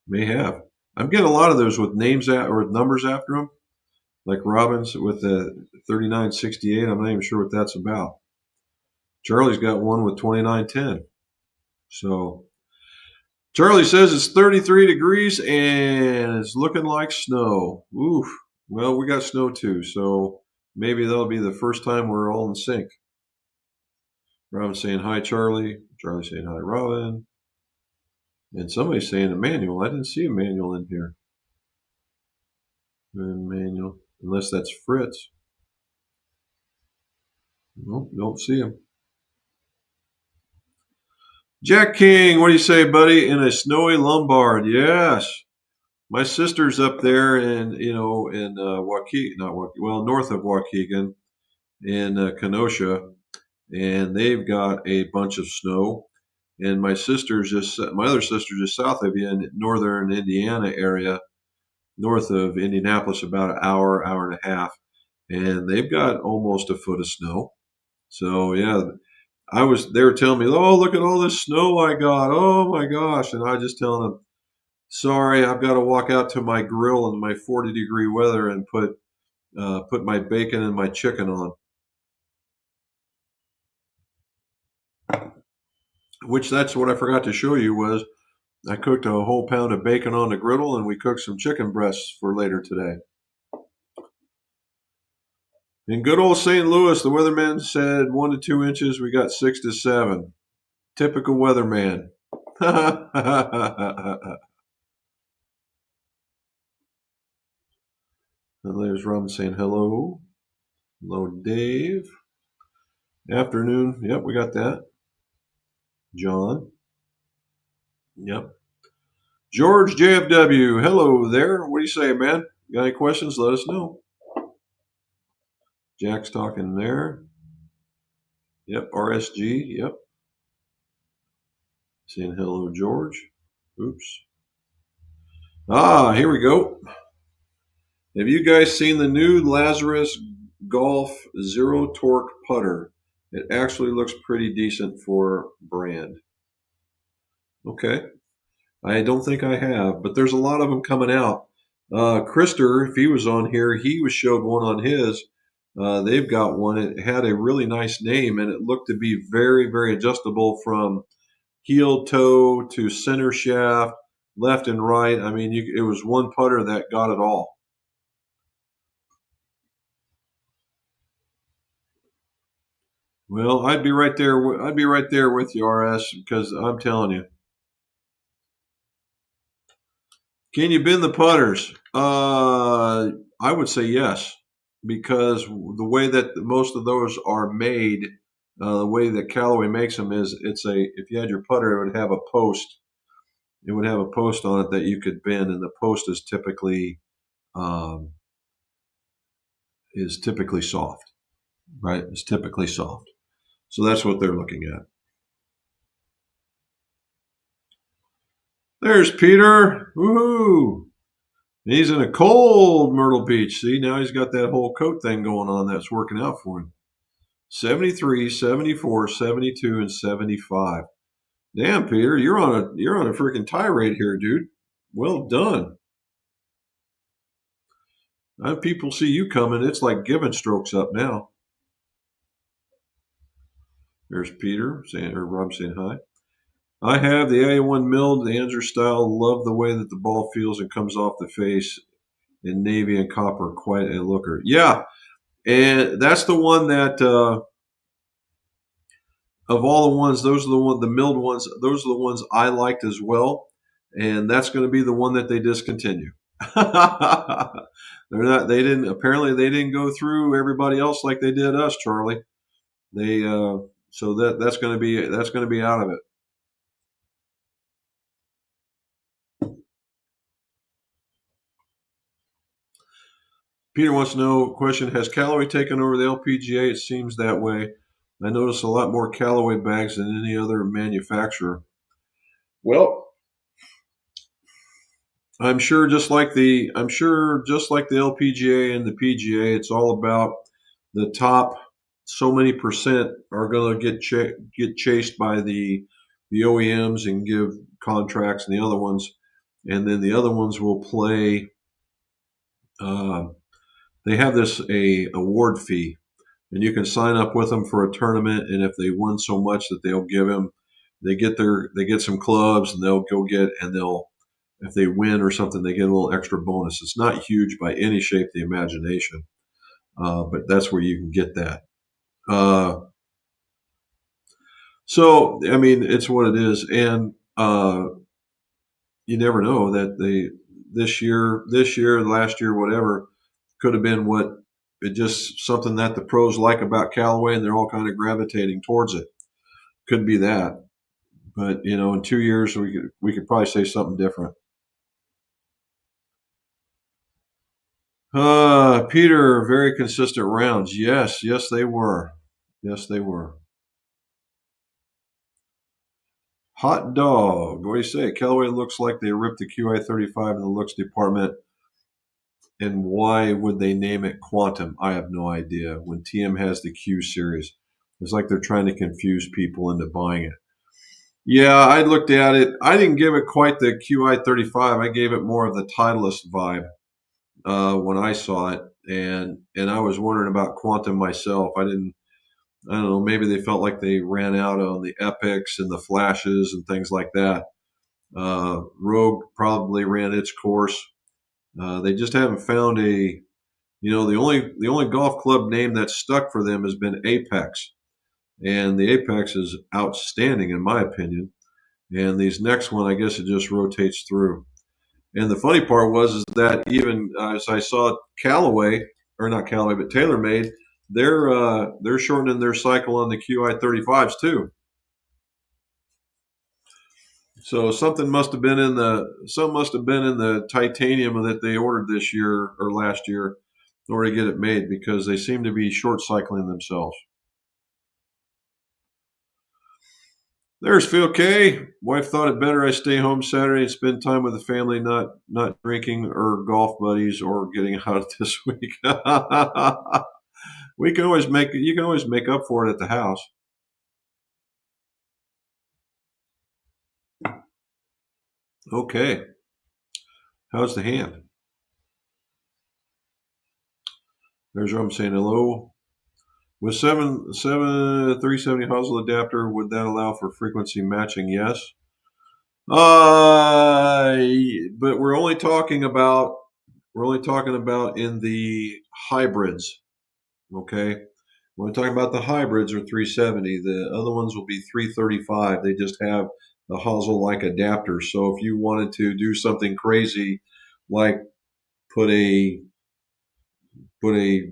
[SPEAKER 1] may have. I'm getting a lot of those with names or numbers after them, like Robbins with the 3968. I'm not even sure what that's about. Charlie's got one with 2910. So Charlie says it's 33 degrees and it's looking like snow. Oof. Well, we got snow too, so maybe that'll be the first time we're all in sync. Robin saying hi, Charlie. Charlie saying hi, Robin. And somebody's saying Emmanuel. I didn't see Emmanuel in here. Emmanuel, unless that's Fritz. Nope, don't see him. Jack King, what do you say, buddy? In a snowy Lombard, yes. My sister's up there in Waukegan, not Waukegan, well, north of Waukegan in Kenosha, and they've got a bunch of snow. And my other sister's just south of you in northern Indiana area, north of Indianapolis, about an hour and a half, and they've got almost a foot of snow. So yeah, they were telling me, oh, look at all this snow I got. Oh my gosh. And I was just telling them, sorry, I've got to walk out to my grill in my 40-degree weather and put my bacon and my chicken on, which that's what I forgot to show you was I cooked a whole pound of bacon on the griddle and we cooked some chicken breasts for later today. In good old St. Louis, the weatherman said 1 to 2 inches. We got 6 to 7. Typical weatherman. And there's Robin saying hello. Hello, Dave. Afternoon. Yep, we got that. John. Yep. George JFW. Hello there. What do you say, man? Got any questions? Let us know. Jack's talking there. Yep. RSG. Yep. Saying hello, George. Oops. Here we go. Have you guys seen the new Lazarus Golf Zero Torque putter? It actually looks pretty decent for brand. Okay. I don't think I have, but there's a lot of them coming out. Krister, if he was on here, he was showed one on his. They've got one. It had a really nice name, and it looked to be very, very adjustable from heel toe to center shaft, left and right. I mean, it was one putter that got it all. Well, I'd be right there. I'd be right there with you, RS, because I'm telling you. Can you bend the putters? I would say yes, because the way that most of those are made, the way that Callaway makes them is if you had your putter, it would have a post. It would have a post on it that you could bend, and the post um, is typically soft, right? It's typically soft. So that's what they're looking at. There's Peter. Woohoo! He's in a cold Myrtle Beach. See, now he's got that whole coat thing going on that's working out for him. 73, 74, 72, and 75. Damn, Peter, you're on a freaking tirade here, dude. Well done. People see you coming. It's like giving strokes up now. There's Peter saying, or Rob saying hi. I have the A1 milled, the Anzer style. Love the way that the ball feels and comes off the face. In navy and copper, quite a looker. Yeah, and that's the one that of all the ones, the milled ones. Those are the ones I liked as well, and that's going to be the one that they discontinue. They're not. They didn't. Apparently, they didn't go through everybody else like they did us, Charlie. They so that's going to be out of it. Peter wants to know, question, has Callaway taken over the LPGA? It seems that way. I notice a lot more Callaway bags than any other manufacturer. Well, I'm sure just like the LPGA and the PGA, it's all about the top so many percent are going to get chased by the OEMs and give contracts, and the other ones will play. Uh, they have this a award fee, and you can sign up with them for a tournament. And if they won so much that they get some clubs, and they'll go get and they'll if they win or something, they get a little extra bonus. It's not huge by any shape of the imagination, but that's where you can get that. Uh, so I mean, it's what it is, and you never know that this year, last year, whatever, could have been what it just something that the pros like about Callaway, and they're all kind of gravitating towards it. Could be that, but in 2 years we could probably say something different. Peter, very consistent rounds. Yes, yes, they were. Yes, they were. Hot dog. What do you say? Callaway looks like they ripped the QI35 in the looks department. And why would they name it Quantum? I have no idea. When TM has the Q series, it's like they're trying to confuse people into buying it. Yeah, I looked at it. I didn't give it quite the QI35. I gave it more of the Titleist vibe when I saw it, and I was wondering about Quantum myself. I don't know. Maybe they felt like they ran out on the epics and the flashes and things like that. Rogue probably ran its course. They just haven't found a. The only golf club name that's stuck for them has been Apex, and the Apex is outstanding in my opinion. And these next one, I guess it just rotates through. And the funny part was is that even as I saw Callaway, or not Callaway, but TaylorMade, they're shortening their cycle on the QI35s too. So something must have been in the titanium that they ordered this year or last year in order to get it made because they seem to be short cycling themselves. There's Phil K. Wife thought it better I stay home Saturday and spend time with the family, not drinking or golf buddies or getting out this week. We can always make you can always make up for it at the house. Okay. How's the hand? There's Rum saying hello. With 370 hosel adapter, would that allow for frequency matching? Yes. Uh, but we're only talking about in the hybrids. Okay. When we're talking about the hybrids are 370. The other ones will be 335. They just have the hosel like adapter. So if you wanted to do something crazy, like put a put a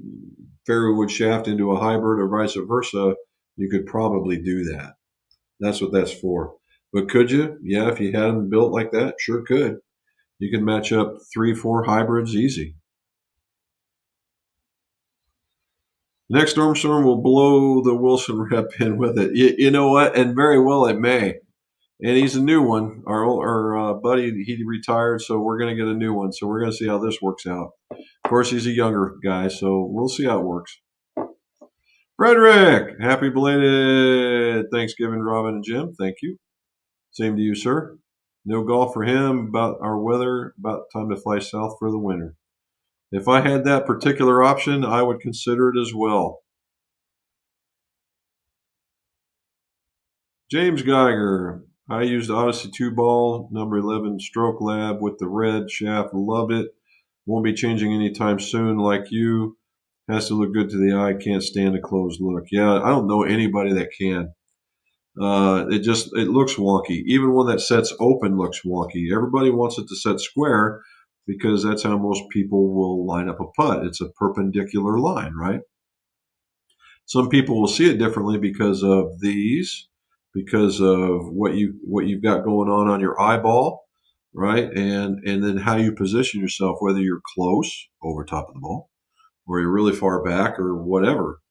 [SPEAKER 1] fairway wood shaft into a hybrid or vice versa, you could probably do that. That's what that's for. But could you? Yeah, if you had them built like that, sure could. You can match up 3, 4 hybrids easy. Next storm will blow the Wilson rep in with it. You know what? And very well it may. And he's a new one. Our buddy, he retired, so we're going to get a new one. So we're going to see how this works out. Of course, he's a younger guy, so we'll see how it works. Frederick, happy belated Thanksgiving, Robin and Jim. Thank you. Same to you, sir. No golf for him. About our weather. About time to fly south for the winter. If I had that particular option, I would consider it as well. James Geiger. I used Odyssey 2 ball, number 11 Stroke Lab with the red shaft. Loved it. Won't be changing anytime soon like you. Has to look good to the eye. Can't stand a closed look. Yeah, I don't know anybody that can. It looks wonky. Even one that sets open looks wonky. Everybody wants it to set square because that's how most people will line up a putt. It's a perpendicular line, right? Some people will see it differently because of these, because of what you've got going on your eyeball, right? And then how you position yourself, whether you're close over top of the ball or you're really far back or whatever.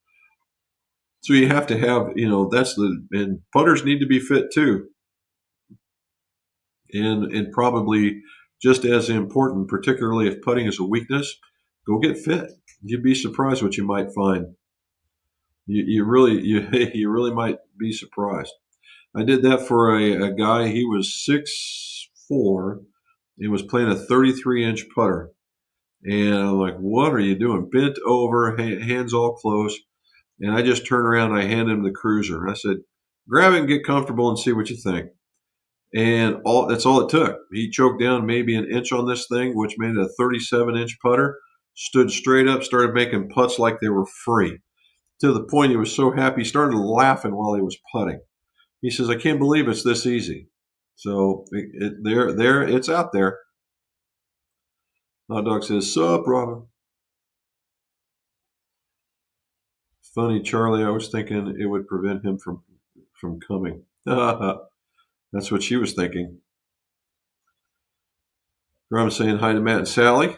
[SPEAKER 1] So you have to have, and putters need to be fit too. And probably just as important, particularly if putting is a weakness, go get fit. You'd be surprised what you might find. You really might be surprised. I did that for a guy. He was 6'4". He was playing a 33-inch putter, and I'm like, "What are you doing?" Bent over, hands all close, and I just turned around. And I handed him the cruiser. I said, "Grab it and get comfortable and see what you think." And that's all it took. He choked down maybe an inch on this thing, which made it a 37-inch putter. Stood straight up, started making putts like they were free. To the point he was so happy, he started laughing while he was putting. He says, "I can't believe it's this easy." So it's out there. Hot Dog says, "Sup, Robin?" Funny, Charlie. I was thinking it would prevent him from coming. That's what she was thinking. Robin saying hi to Matt and Sally.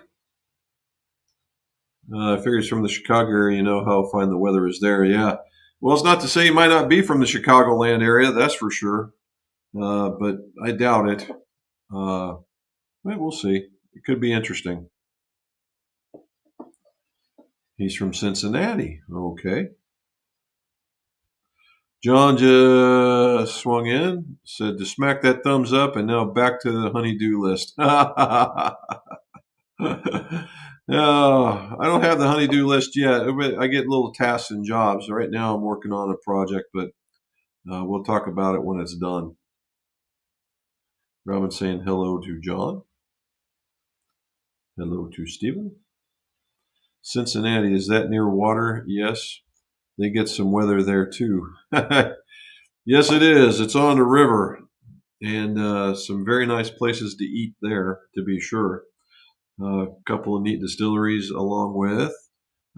[SPEAKER 1] I figure he's from the Chicago area. You know how fine the weather is there. Yeah. Well, it's not to say he might not be from the Chicagoland area. That's for sure. But I doubt it. Well, we'll see. It could be interesting. He's from Cincinnati. Okay. John just swung in, said to smack that thumbs up, and now back to the honey-do list. No, I don't have the honey-do list yet. I get little tasks and jobs. Right now I'm working on a project, but we'll talk about it when it's done. Robin saying hello to John. Hello to Stephen. Cincinnati, is that near water? Yes. They get some weather there too. Yes, it is. It's on the river, and some very nice places to eat there, to be sure. A couple of neat distilleries, along with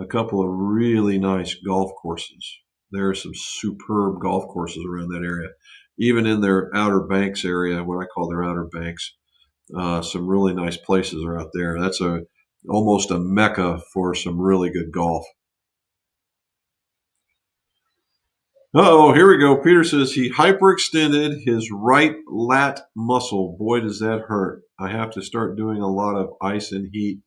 [SPEAKER 1] a couple of really nice golf courses. There are some superb golf courses around that area, even in their Outer Banks area, what I call their Outer Banks. Some really nice places are out there. That's almost a mecca for some really good golf. Oh, here we go. Peter says he hyperextended his right lat muscle. Boy, does that hurt. I have to start doing a lot of ice and heat,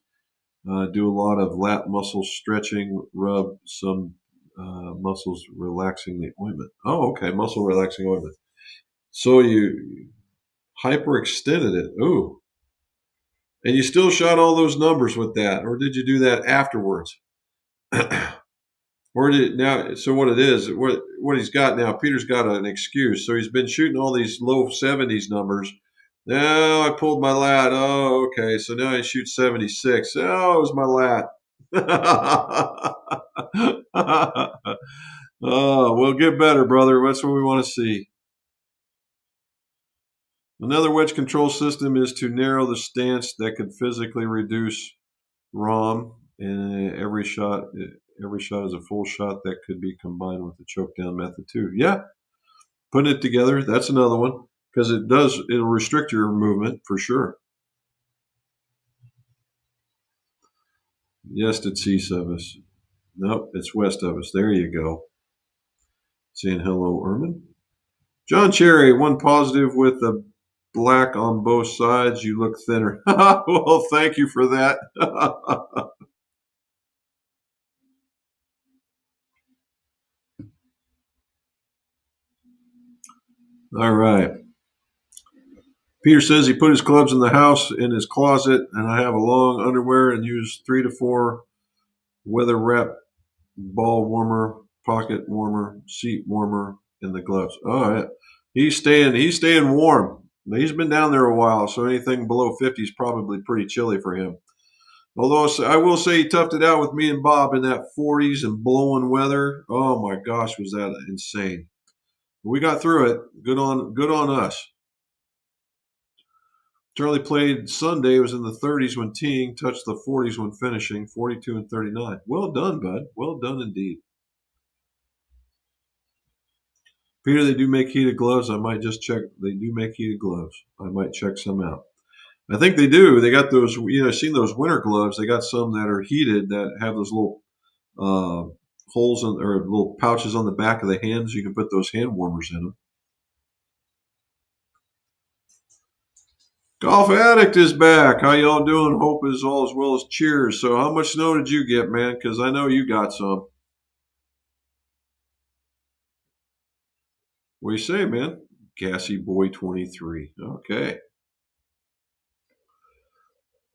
[SPEAKER 1] do a lot of lat muscle stretching, rub some muscles relaxing the ointment. Oh, okay. Muscle relaxing ointment. So you hyperextended it. Ooh. And you still shot all those numbers with that, or did you do that afterwards? Or did now? So what it is, what he's got now? Peter's got an excuse. So he's been shooting all these low 70s numbers. Now I pulled my lat. Oh, okay. So now I shoot 76. Oh, it was my lat. Oh, we'll get better, brother. That's what we want to see. Another wedge control system is to narrow the stance that could physically reduce ROM, and every shot is a full shot that could be combined with the choke down method too. Yeah, putting it together, that's another one because it'll restrict your movement for sure. Yes, it's east of us. Nope, it's west of us. There you go. Saying hello, Ermin. John Cherry, one positive with the black on both sides. You look thinner. Well, thank you for that. All right. Peter says he put his clubs in the house in his closet, and I have a long underwear and use 3 to 4 weather wrap, ball warmer, pocket warmer, seat warmer, and the gloves. All right. He's staying warm. He's been down there a while, so anything below 50 is probably pretty chilly for him. Although I will say he toughed it out with me and Bob in that 40s and blowing weather. Oh my gosh, was that insane. We got through it. Good on us. Charlie played Sunday, was in the 30s when teeing, touched the 40s when finishing, 42 and 39. Well done, bud. Well done indeed. Peter, they do make heated gloves. I might just check. They do make heated gloves. I might check some out. I think they do. They got those, I've seen those winter gloves. They got some that are heated that have those little holes or little pouches on the back of the hands. You can put those hand warmers in them. Golf Addict is back. How y'all doing? Hope is all as well as cheers. So how much snow did you get, man? Because I know you got some. What do you say, man? Gassy Boy 23. Okay.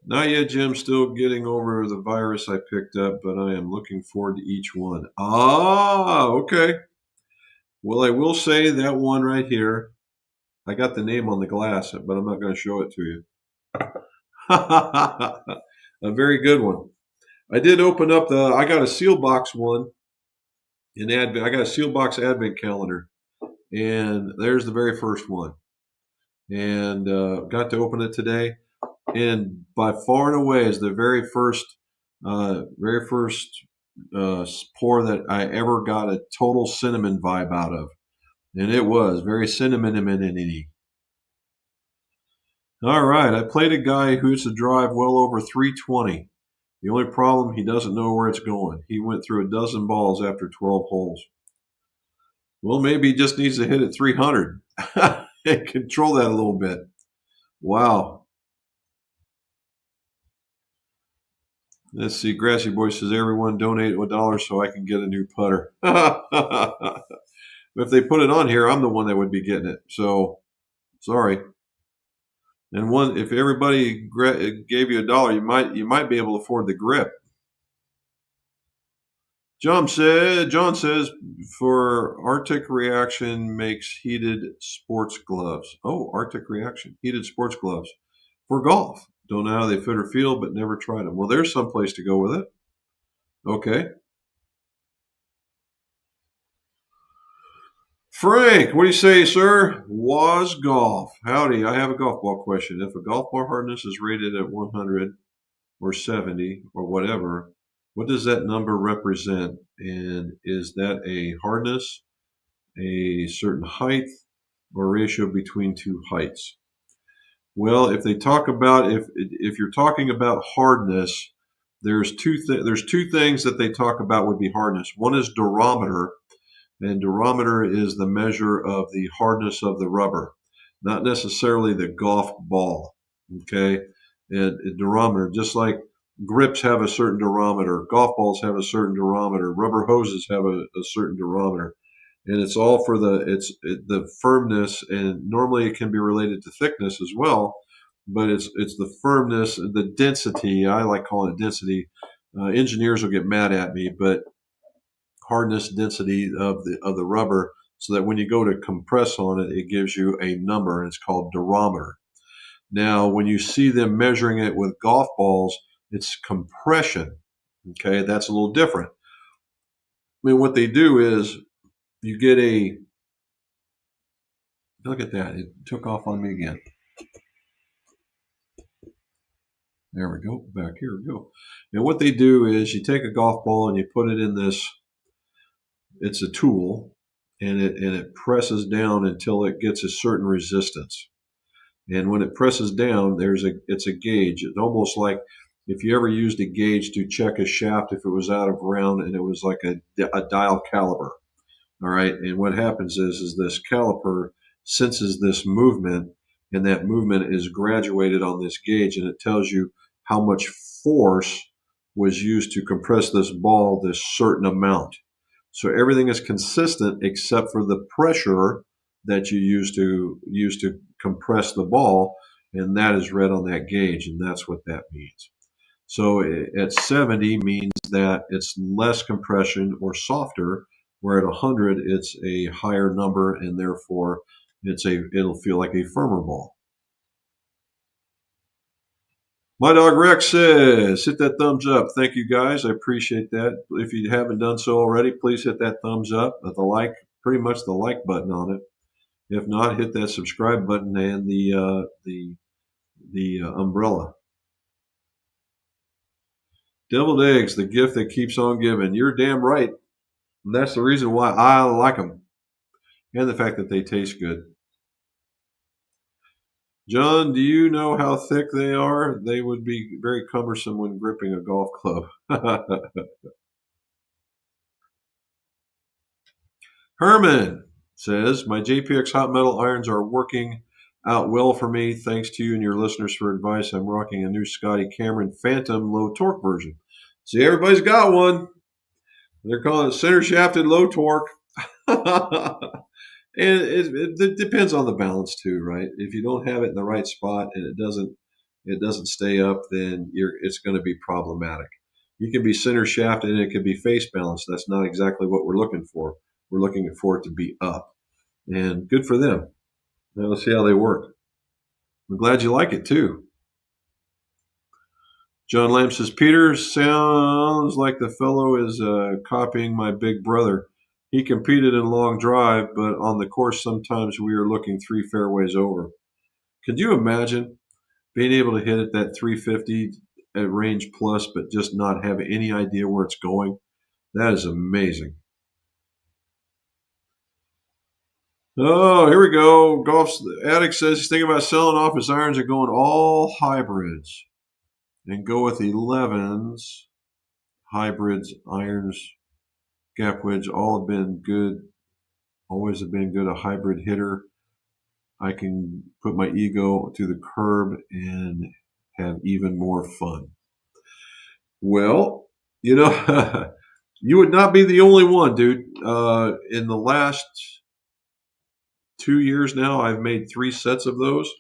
[SPEAKER 1] Not yet, Jim. Still getting over the virus I picked up, but I am looking forward to each one. Ah, okay. Well, I will say that one right here. I got the name on the glass, but I'm not going to show it to you. A very good one. I did open up I got a seal box one in Advent. I got a seal box Advent calendar, and there's the very first one. And got to open it today, and by far and away is the very first pour that I ever got a total cinnamon vibe out of, and it was very cinnamon-y. All right, I played a guy who used to drive well over 320. The only problem, he doesn't know where it's going. He went through a dozen balls after 12 holes. Well, maybe he just needs to hit it 300 and control that a little bit. Wow. Let's see. Grassy Boy says, everyone donate $1 so I can get a new putter. If they put it on here, I'm the one that would be getting it. So, sorry. And if everybody gave you $1, you might be able to afford the grip. John says, for Arctic Reaction makes heated sports gloves. Oh, Arctic Reaction, heated sports gloves for golf. Don't know how they fit or feel, but never tried them. Well, there's some place to go with it. Okay. Frank, what do you say, sir? Was Golf. Howdy, I have a golf ball question. If a golf ball hardness is rated at 100 or 70 or whatever, what does that number represent? And is that a hardness, a certain height, or ratio between two heights? Well, if they talk about if you're talking about hardness, there's two things that they talk about would be hardness. One is durometer, and durometer is the measure of the hardness of the rubber, not necessarily the golf ball. Okay, and durometer, just like grips have a certain durometer, golf balls have a certain durometer, rubber hoses have a certain durometer, and it's all for the firmness, and normally it can be related to thickness as well, but it's the firmness, the density. I like calling it density. Engineers will get mad at me, but hardness, density of the rubber, so that when you go to compress on it, it gives you a number, and it's called durometer. Now, when you see them measuring it with golf balls, it's compression. Okay, that's a little different. I mean, what they do is you get a look at that. It took off on me again. There we go. Back here we go. And what they do is you take a golf ball and you put it in this. It's a tool, and it presses down until it gets a certain resistance. And when it presses down, it's a gauge. It's almost like if you ever used a gauge to check a shaft if it was out of round, and it was like a dial caliper. All right. And what happens is this caliper senses this movement, and that movement is graduated on this gauge, and it tells you how much force was used to compress this ball this certain amount. So everything is consistent except for the pressure that you use to compress the ball, and that is read on that gauge, and that's what that means. So at 70 means that it's less compression or softer, where at 100 it's a higher number, and therefore it'll feel like a firmer ball. My dog Rex says, hit that thumbs up. Thank you guys. I appreciate that. If you haven't done so already, please hit that thumbs up, pretty much the like button on it. If not, hit that subscribe button and the umbrella. Deviled eggs, the gift that keeps on giving. You're damn right. And that's the reason why I like them, and the fact that they taste good. John, do you know how thick they are? They would be very cumbersome when gripping a golf club. Herman says, my JPX hot metal irons are working out well for me. Thanks to you and your listeners for advice. I'm rocking a new Scotty Cameron Phantom low torque version. See, everybody's got one. They're calling it center shafted low torque. And it depends on the balance too, right? If you don't have it in the right spot and it doesn't stay up, then it's going to be problematic. You can be center shafted and it can be face balanced. That's not exactly what we're looking for. We're looking for it to be up, and good for them. Now let's see how they work. I'm glad you like it too. John Lamb says, Peter, sounds like the fellow is copying my big brother. He competed in long drive, but on the course sometimes we are looking 3 fairways over. Could you imagine being able to hit at that 350 at range plus, but just not have any idea where it's going? That is amazing. Oh, here we go. Golf Addict says he's thinking about selling off his irons and going all hybrids. and go with 11s, hybrids, irons, gap wedge. All have been good. Always have been good. A hybrid hitter. I can put my ego to the curb and have even more fun. Well, you know, you would not be the only one, dude. In the last 2 years now, I've made 3 sets of those.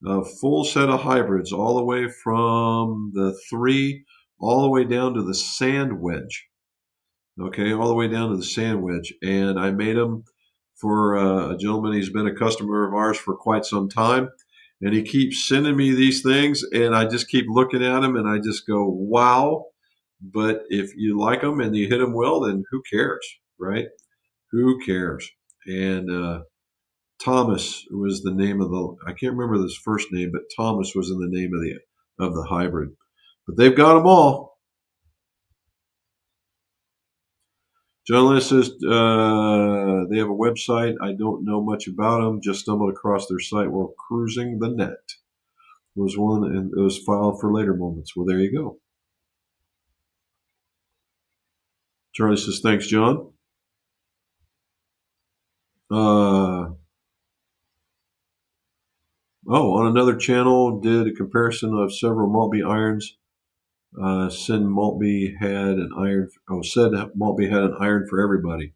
[SPEAKER 1] A full set of hybrids, all the way from the 3, all the way down to the sand wedge. Okay, all the way down to the sand wedge. And I made them for a gentleman. He's been a customer of ours for quite some time. And he keeps sending me these things, and I just keep looking at them, and I just go, wow. But if you like them and you hit them well, then who cares, right? Who cares? And Thomas was the name of the. I can't remember his first name, but Thomas was in the name of the hybrid. But they've got them all. John Lynn says they have a website. I don't know much about them. Just stumbled across their site while cruising the net. Was one, and it was filed for later moments. Well, there you go. Charlie says, thanks, John. On another channel, did a comparison of several Maltby irons. Said Maltby had an iron. Said Maltby had an iron for everybody.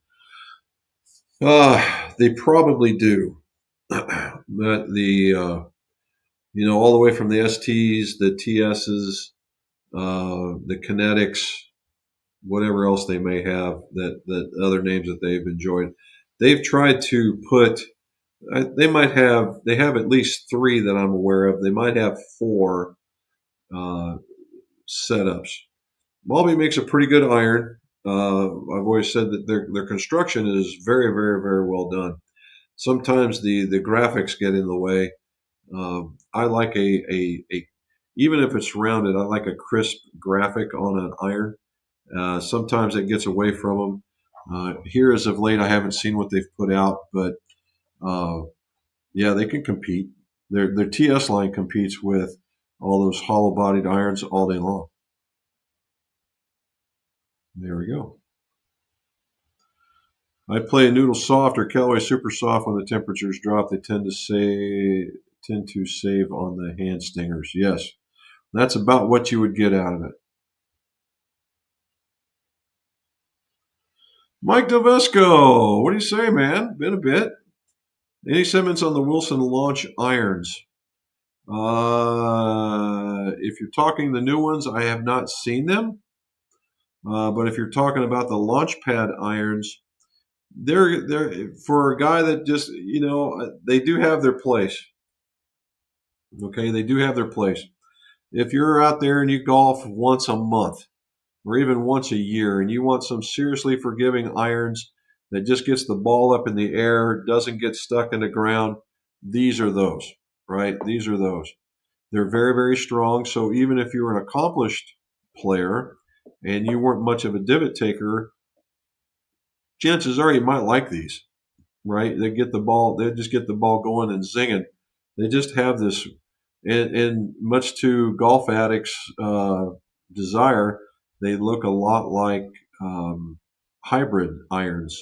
[SPEAKER 1] They probably do. But all the way from the STs, the TSs, the Kinetics, whatever else they may have, that other names that they've enjoyed. They've tried to put. They have at least 3 that I'm aware of. They might have 4 setups. Maltby makes a pretty good iron. I've always said that their construction is very, very, very well done. Sometimes the graphics get in the way. I like a even if it's rounded, I like a crisp graphic on an iron. Sometimes it gets away from them. Here, as of late, I haven't seen what they've put out, but yeah, they can compete. Their TS line competes with all those hollow-bodied irons all day long. There we go. I play a Noodle Soft or Callaway Super Soft when the temperatures drop. They tend to save on the hand stingers. Yes, that's about what you would get out of it. Mike Delvesco, what do you say, man? Been a bit. Any sentiments on the Wilson launch irons? If you're talking the new ones, I have not seen them. But if you're talking about the launch pad irons, they're for a guy that just, they do have their place. Okay, they do have their place. If you're out there and you golf once a month or even once a year and you want some seriously forgiving irons that just gets the ball up in the air, doesn't get stuck in the ground, these are those, right? These are those. They're very, very strong. So even if you're an accomplished player and you weren't much of a divot taker, chances are you might like these, right? They just get the ball going and zinging. They just have this, and much to golf addicts' desire, they look a lot like hybrid irons.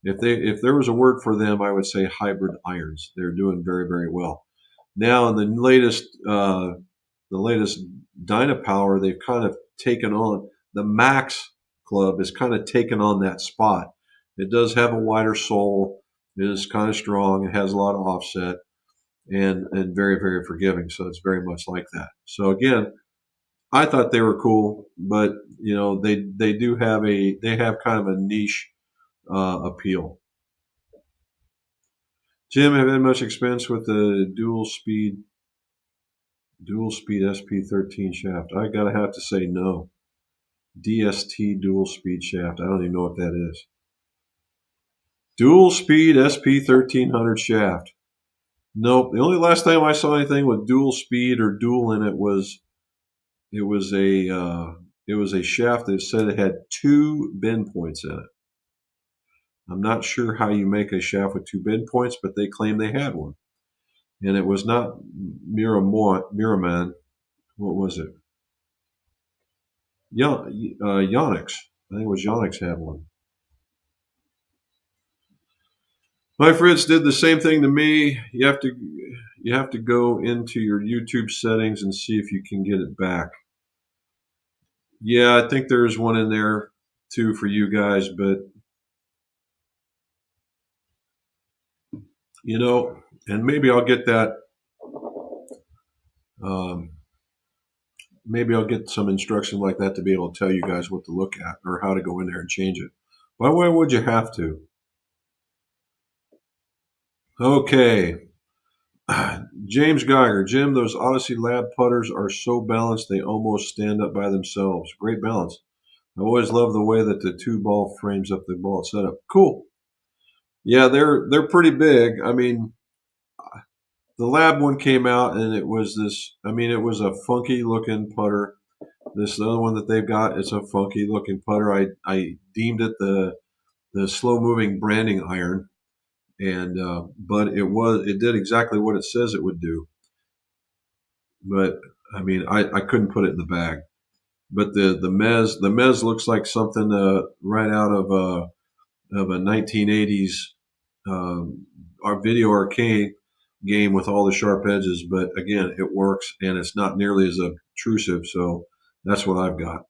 [SPEAKER 1] If there was a word for them, I would say hybrid irons. They're doing very, very well. Now in the latest Dynapower, they've kind of taken on the Max Club has kind of taken on that spot. It does have a wider sole. It is kind of strong. It has a lot of offset and very, very forgiving. So it's very much like that. So again, I thought they were cool, but they have kind of a niche appeal. Jim, have you had much experience with the dual speed SP13 shaft? I gotta have to say no. DST dual speed shaft. I don't even know what that is. Dual speed SP1300 shaft. Nope. The only last time I saw anything with dual speed or dual in it was a shaft that said it had 2 bend points in it. I'm not sure how you make a shaft with 2 bend points, but they claim they had one. And it was not Miraman. What was it? Yonex. I think it was Yonex had one. My Fritz did the same thing to me. You have to go into your YouTube settings and see if you can get it back. Yeah, I think there's one in there too for you guys, but and maybe I'll get that. Um, maybe I'll get some instruction like that to be able to tell you guys what to look at or how to go in there and change it. Why would you have to? Okay. James Geiger, Jim, those Odyssey Lab putters are so balanced they almost stand up by themselves. Great balance. I always love the way that the two ball frames up the ball setup. Cool. Yeah, they're pretty big. I mean, the Lab one came out and it was this. I mean, it was a funky looking putter. This other one that they've got, it's a funky looking putter. I deemed it the slow moving branding iron, and but it did exactly what it says it would do. But I mean, I couldn't put it in the bag. But the Mez looks like something right out of a 1980s our video arcade game with all the sharp edges. But again, it works and it's not nearly as obtrusive. So that's what I've got.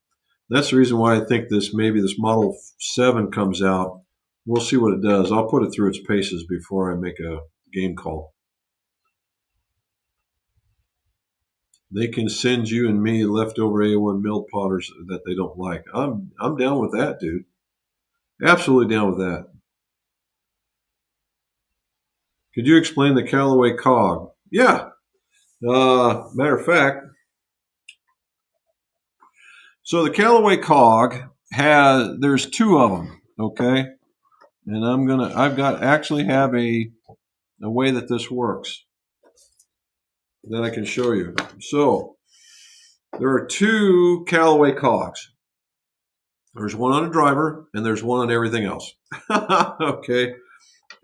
[SPEAKER 1] That's the reason why I think maybe this Model 7 comes out. We'll see what it does. I'll put it through its paces before I make a game call. They can send you and me leftover A1 milled potters that they don't like. I'm down with that, dude. Absolutely down with that. Could you explain the Callaway cog? Yeah. Matter of fact, so the Callaway cog there's two of them, okay? And I've got actually have a way that this works that I can show you. So there are two Callaway cogs. There's one on a driver and there's one on everything else. Okay.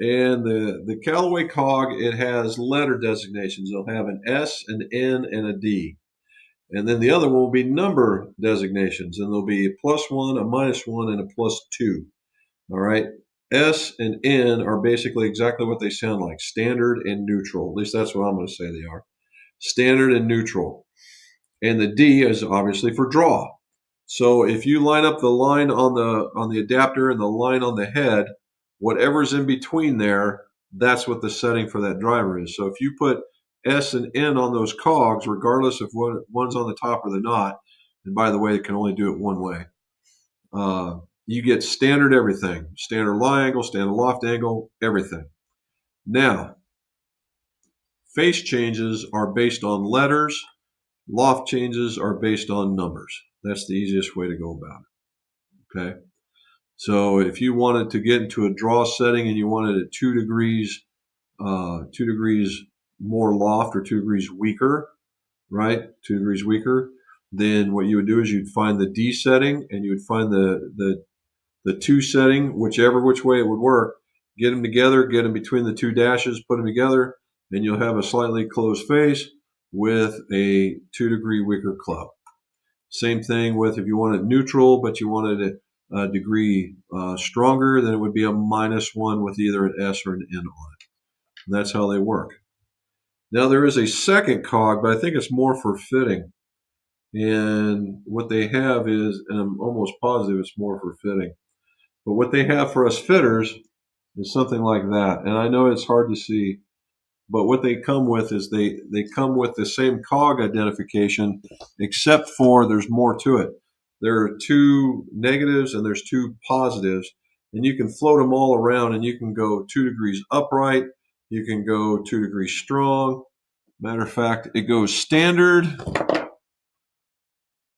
[SPEAKER 1] And the Callaway cog, it has letter designations. It'll have an S, an N, and a D. And then the other one will be number designations. And there'll be a +1, a -1, and a +2. All right. S and N are basically exactly what they sound like, standard and neutral. At least that's what I'm going to say they are. Standard and neutral. And the D is obviously for draw. So if you line up the line on the adapter and the line on the head, whatever's in between there, that's what the setting for that driver is. So if you put S and N on those cogs, regardless of what one's on the top or the not, and by the way, it can only do it one way, you get standard everything. Standard lie angle, standard loft angle, everything. Now, face changes are based on letters. Loft changes are based on numbers. That's the easiest way to go about it. Okay. So if you wanted to get into a draw setting and you wanted it 2 degrees more loft or 2 degrees weaker, right? 2 degrees weaker, then what you would do is you'd find the D setting and you would find the 2 setting, which way it would work. Get them together, get them between the 2 dashes, put them together, and you'll have a slightly closed face with a 2 degree weaker club. Same thing with if you wanted neutral, but you wanted it a degree stronger, then it would be a -1 with either an S or an N on it. And that's how they work. Now there is a second cog, but I think it's more for fitting. And what they have is, and I'm almost positive it's more for fitting, but what they have for us fitters is something like that. And I know it's hard to see, but what they come with is they come with the same cog identification, except for there's more to it. There are 2 negatives and there's 2 positives, and you can float them all around, and you can go 2 degrees upright, you can go 2 degrees strong. Matter of fact, it goes standard,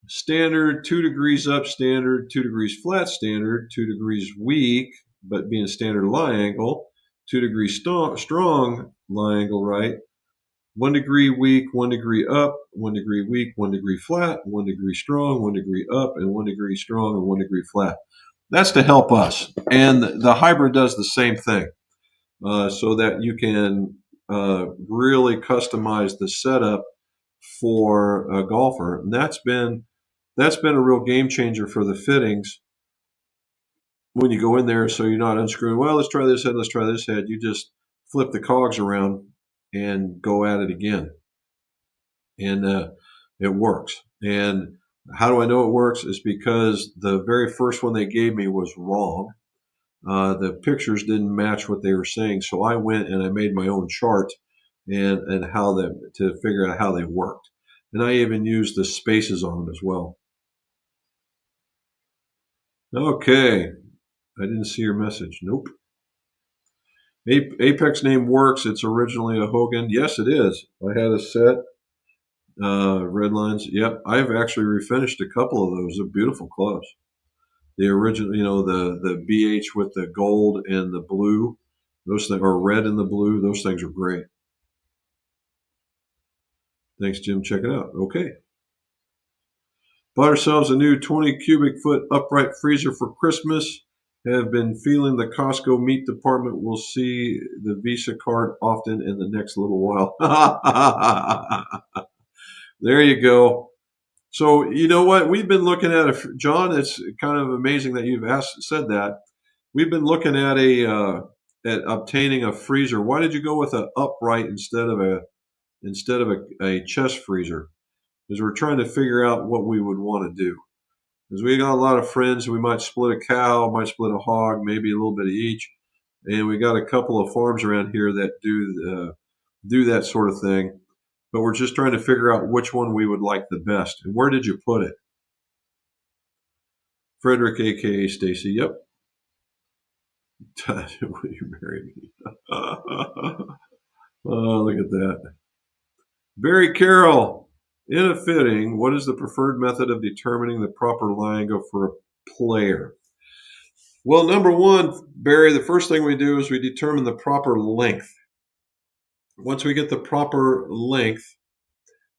[SPEAKER 1] 2 degrees up, standard, 2 degrees flat, standard, 2 degrees weak, but being standard lie angle, 2 degrees strong lie angle right, 1 degree weak, 1 degree up, 1 degree weak, 1 degree flat, 1 degree strong, 1 degree up, and 1 degree strong and 1 degree flat. That's to help us. And the hybrid does the same thing, so that you can really customize the setup for a golfer. And that's been that's been a real game changer for the fittings when you go in there. So you're not unscrewing. Well, let's try this head. Let's try this head. You just flip the cogs around and go at it again, and it works. And how do I know it works? Is because the very first one they gave me was wrong. The pictures didn't match what they were saying, so I went and I made my own chart and how them to figure out how they worked. And I even used the spaces on them as well. Okay, I didn't see your message. Nope. Apex name works. It's originally a Hogan. Yes, it is. I had a set. Red lines. Yep. I've actually refinished a couple of those. They're beautiful clubs. The original, the BH with the gold and the blue. Those things are red and the blue. Those things are great. Thanks, Jim. Check it out. Okay. Bought ourselves a new 20 cubic foot upright freezer for Christmas. Have been feeling the Costco meat department. Will see the Visa card often in the next little while. There you go. So you know what? We've been looking at John. It's kind of amazing that you've said that. We've been looking at at obtaining a freezer. Why did you go with an upright instead of a chest freezer? Because we're trying to figure out what we would want to do. Because we got a lot of friends, we might split a cow, might split a hog, maybe a little bit of each, and we got a couple of farms around here that do that sort of thing. But we're just trying to figure out which one we would like the best. And where did you put it? Frederick, aka Stacy. Yep. Will you marry me? Oh, look at that. Barry Carroll. In a fitting, what is the preferred method of determining the proper lie angle for a player? Well, number one, Barry, the first thing we do is we determine the proper length. Once we get the proper length,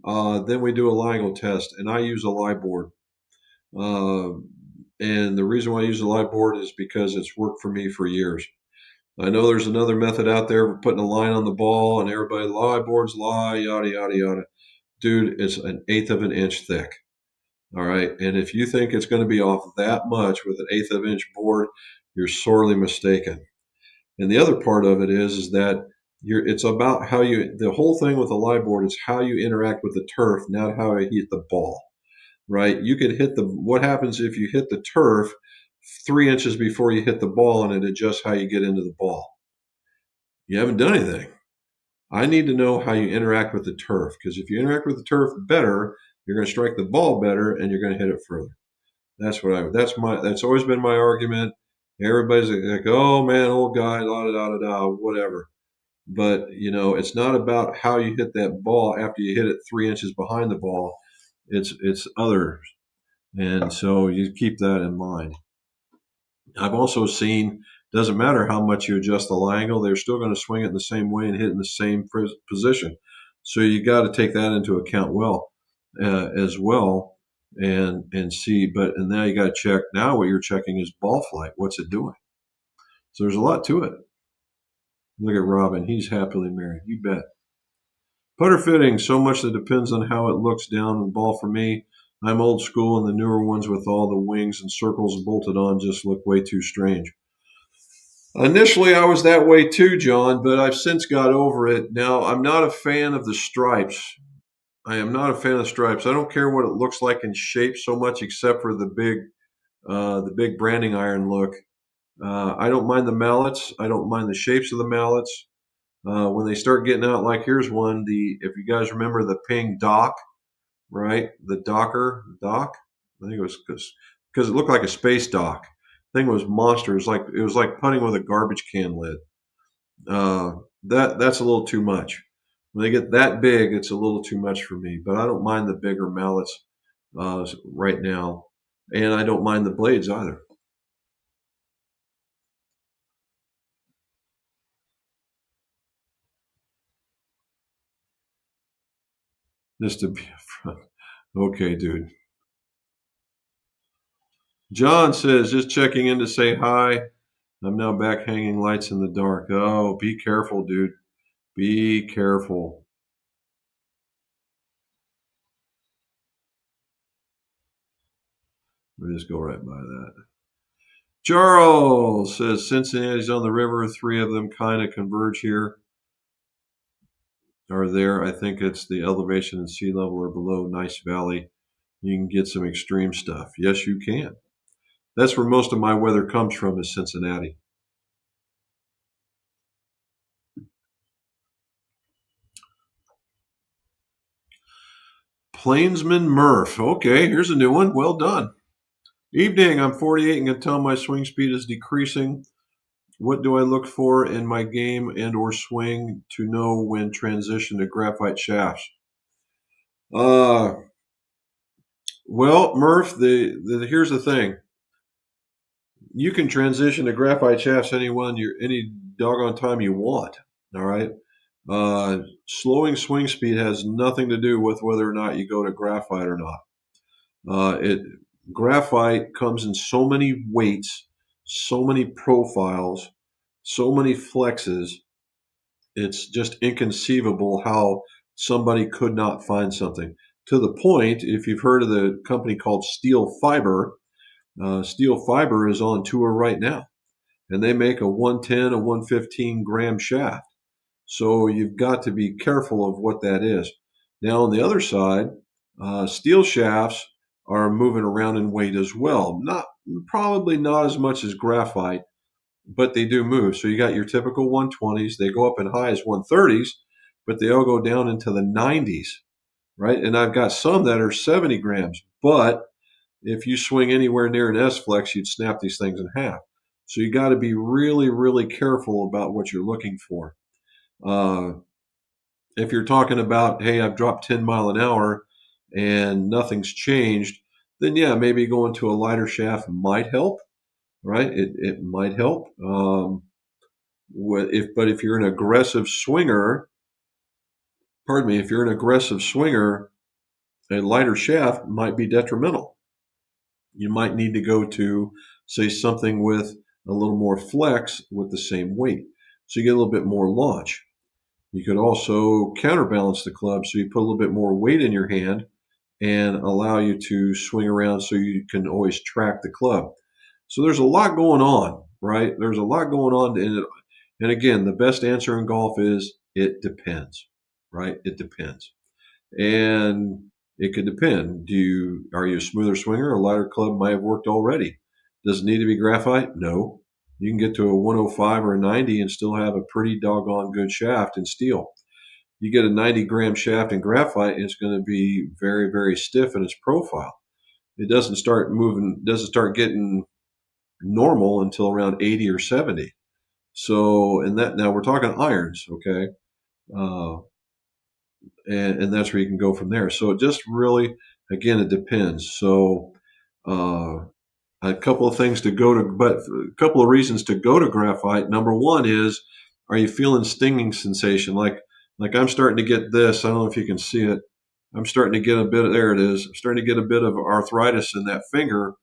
[SPEAKER 1] then we do a lie angle test, and I use a lie board. And the reason why I use a lie board is because it's worked for me for years. I know there's another method out there for putting a line on the ball, and everybody, lie boards, lie, yada, yada, yada. Dude, it's an eighth of an inch thick. All right. And if you think it's going to be off that much with an eighth of an inch board, you're sorely mistaken. And the other part of it is that it's about the whole thing with the lie board is how you interact with the turf, not how you hit the ball, right? You could what happens if you hit the turf 3 inches before you hit the ball and it adjusts how you get into the ball? You haven't done anything. I need to know how you interact with the turf, because if you interact with the turf better, you're going to strike the ball better and you're going to hit it further. That's always been my argument. Everybody's like, oh man, old guy, la da da da da, whatever. But it's not about how you hit that ball after you hit it 3 inches behind the ball. It's others, and so you keep that in mind. I've also seen, doesn't matter how much you adjust the lie angle, they're still going to swing it in the same way and hit in the same position. So you got to take that into account as well, and see. And now you got to check. Now what you're checking is ball flight. What's it doing? So there's a lot to it. Look at Robin. He's happily married. You bet. Putter fitting. So much that depends on how it looks down the ball for me. I'm old school, and the newer ones with all the wings and circles bolted on just look way too strange. Initially, I was that way too, John, but I've since got over it. Now, I'm not a fan of the stripes. I am not a fan of the stripes. I don't care what it looks like in shape so much, except for the big branding iron look. I don't mind the mallets. I don't mind the shapes of the mallets. When they start getting out, like here's one. If you guys remember the Ping Dock, right? The Dock. I think it was because it looked like a space dock. Thing was monster. It was like putting with a garbage can lid. That's a little too much. When they get that big, it's a little too much for me. But I don't mind the bigger mallets right now, and I don't mind the blades either. Just to be upfront. Okay, dude. John says, just checking in to say hi. I'm now back hanging lights in the dark. Oh, be careful, dude. Be careful. We just go right by that. Charles says Cincinnati's on the river. Three of them kind of converge here. Are there? I think it's the elevation and sea level or below. Nice valley. You can get some extreme stuff. Yes, you can. That's where most of my weather comes from, is Cincinnati. Plainsman Murph. Okay, here's a new one. Well done. Evening, I'm 48 and can tell my swing speed is decreasing. What do I look for in my game and or swing to know when transition to graphite shafts? Uh, well, Murph, here's the thing. You can transition to graphite shafts any doggone time you want. All right. Slowing swing speed has nothing to do with whether or not you go to graphite or not. It Graphite comes in so many weights, so many profiles, so many flexes. It's just inconceivable how somebody could not find something. To the point, if you've heard of the company called Steel Fiber is on tour right now, and they make a 110, a 115 gram shaft. So you've got to be careful of what that is. Now, on the other side, steel shafts are moving around in weight as well. Probably not as much as graphite, but they do move. So you got your typical 120s. They go up in high as 130s, but they all go down into the 90s, right? And I've got some that are 70 grams. But if you swing anywhere near an S-flex, you'd snap these things in half. So you got to be really, really careful about what you're looking for. Uh, if you're talking about, hey, I've dropped 10 mile an hour and nothing's changed, then yeah, maybe going to a lighter shaft might help, right? It might help. If you're an aggressive swinger, if you're an aggressive swinger, a lighter shaft might be detrimental. You might need to go to, say, something with a little more flex with the same weight. So you get a little bit more launch. You could also counterbalance the club so you put a little bit more weight in your hand and allow you to swing around so you can always track the club. So there's a lot going on, right? There's a lot going on. And again, the best answer in golf is it depends, right? It depends. And it could depend. Are you a smoother swinger? A lighter club might have worked already. Does it need to be graphite? No. You can get to a 105 or a 90 and still have a pretty doggone good shaft in steel. You get a 90 gram shaft in graphite, and it's going to be very, very stiff in its profile. It doesn't start getting normal until around 80 or 70. So, now we're talking irons, okay? Uh, and that's where you can go from there. So it just really, again, it depends. So uh, a couple of things to go to, but a couple of reasons to go to graphite. Number one is, are you feeling stinging sensation? Like I'm starting to get this. I don't know if you can see it. I'm starting to get a bit of, there it is. I'm starting to get a bit of arthritis in that finger.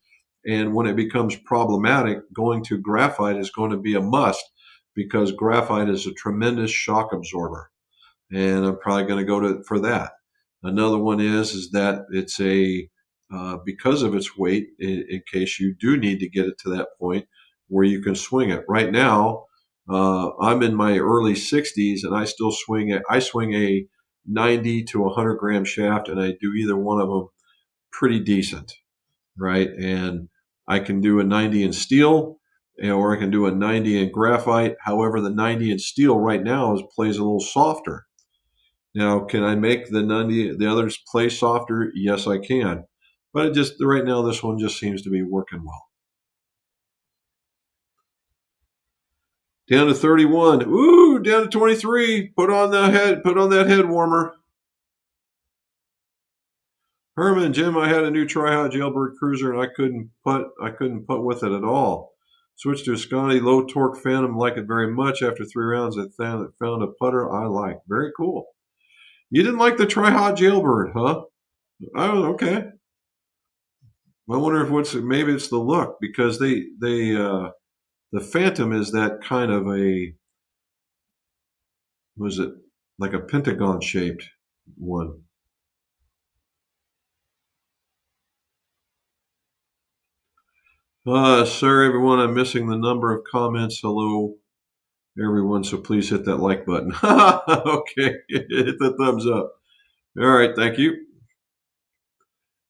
[SPEAKER 1] And when it becomes problematic, going to graphite is going to be a must because graphite is a tremendous shock absorber, and I'm probably going to go for that. Another one is that it's because of its weight, in case you do need to get it to that point where you can swing it. Right now, I'm in my early 60s, and I still swing it. I swing a 90 to 100 gram shaft, and I do either one of them pretty decent, right? And I can do a 90 in steel, or I can do a 90 in graphite. However, the 90 in steel right now plays a little softer. Now, can I make the others play softer? Yes, I can. But right now, this one just seems to be working well. Down to 31. Ooh, down to 23. Put on that head warmer. Herman, Jim, I had a new Tri-Hot Jailbird Cruiser and I couldn't putt with it at all. Switched to a Scotty low torque Phantom, like it very much. After 3 rounds, I found a putter I like. Very cool. You didn't like the Tri-Hot Jailbird, huh? Oh, okay. I wonder if maybe it's the look, because the Phantom is that kind of was it like a pentagon shaped one? Sorry, everyone, I'm missing the number of comments. Hello, everyone, so please hit that like button. Okay, hit the thumbs up. All right, thank you.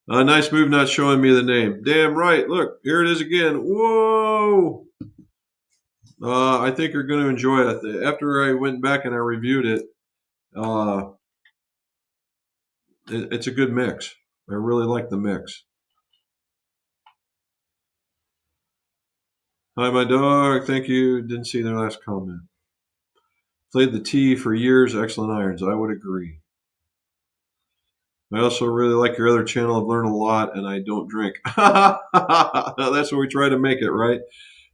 [SPEAKER 1] Nice move not showing me the name. Damn right. Look, here it is again. Whoa! I think you're going to enjoy it. After I went back and I reviewed it, uh, it's a good mix. I really like the mix. Hi, my dog. Thank you. Didn't see their last comment. Played the tee for years. Excellent irons. I would agree. I also really like your other channel. I've learned a lot, and I don't drink. That's what we try to make it, right?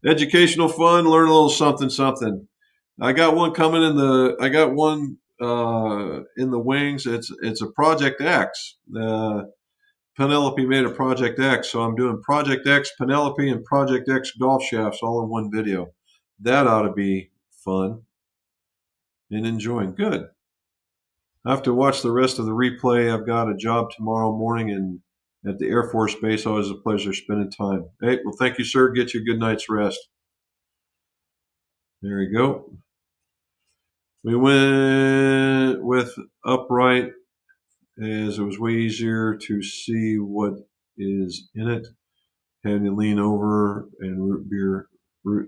[SPEAKER 1] Educational fun. Learn a little something, something. I got one coming in the. I got one in the wings. It's a Project X. Penelope made a Project X, so I'm doing Project X Penelope and Project X golf shafts all in one video. That ought to be fun and enjoying. Good. I have to watch the rest of the replay. I've got a job tomorrow morning and at the Air Force Base. Always a pleasure spending time. Hey, well, thank you, sir. Get you a good night's rest. There you go. We went with upright as it was way easier to see what is in it. Having to lean over and root beer.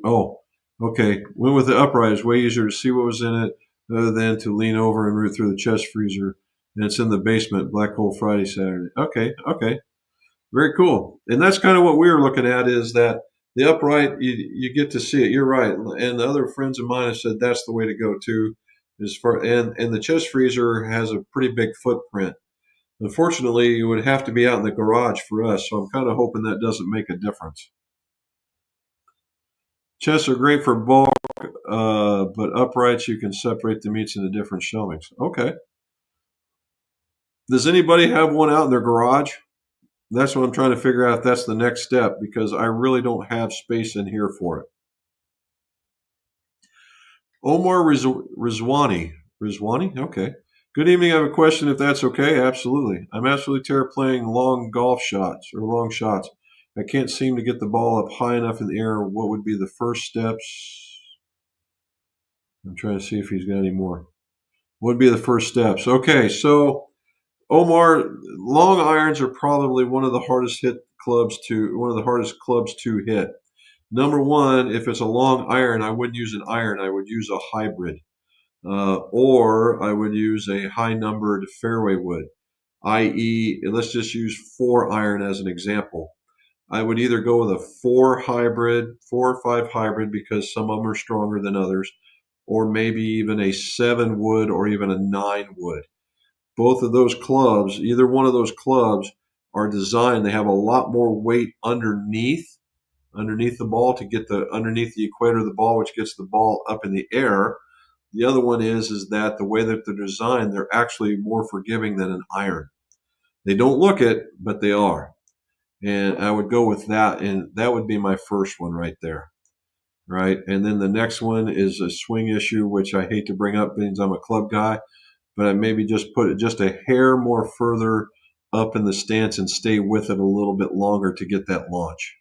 [SPEAKER 1] Oh, okay. Went with the upright. It's way easier to see what was in it other than to lean over and root through the chest freezer. And it's in the basement, Black Hole Friday, Saturday. Okay. Very cool. And that's kind of what we were looking at is that the upright, you get to see it. You're right. And the other friends of mine have said that's the way to go too. And the chest freezer has a pretty big footprint. Unfortunately, it would have to be out in the garage for us, so I'm kind of hoping that doesn't make a difference. Chests are great for bulk, but uprights you can separate the meats into different shelvings. Okay. Does anybody have one out in their garage? That's what I'm trying to figure out if that's the next step because I really don't have space in here for it. Omar Rizwani. Rizwani? Okay. Good evening. I have a question if that's okay. Absolutely. I'm absolutely terrible playing long golf shots or long shots. I can't seem to get the ball up high enough in the air. What would be the first steps? I'm trying to see if he's got any more. What would be the first steps? Okay, so Omar, long irons are probably one of the hardest clubs to hit. Number one, if it's a long iron, I wouldn't use an iron. I would use a hybrid. Or I would use a high numbered fairway wood, i.e., let's just use 4 iron as an example. I would either go with a 4 or 5 hybrid because some of them are stronger than others, or maybe even a 7 wood or even a 9 wood. Both of those clubs, either one of those clubs, are designed, they have a lot more weight underneath the ball to get underneath the equator of the ball, which gets the ball up in the air. The other one is that the way that they're designed, they're actually more forgiving than an iron. They don't look it, but they are. And I would go with that, and that would be my first one right there. Right. And then the next one is a swing issue, which I hate to bring up because I'm a club guy, but I maybe just put it just a hair more further up in the stance and stay with it a little bit longer to get that launch.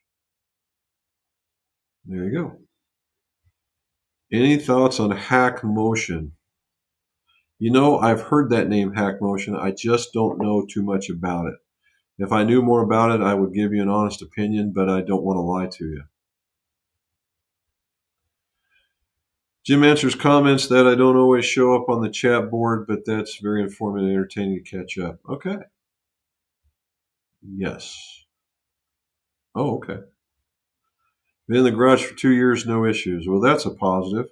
[SPEAKER 1] There you go. Any thoughts on hack motion? I've heard that name, hack motion. I just don't know too much about it. If I knew more about it, I would give you an honest opinion, but I don't want to lie to you. Jim answers comments that I don't always show up on the chat board, but that's very informative and entertaining to catch up. Okay. Yes. Oh, okay. Been in the garage for 2 years, no issues. Well, that's a positive.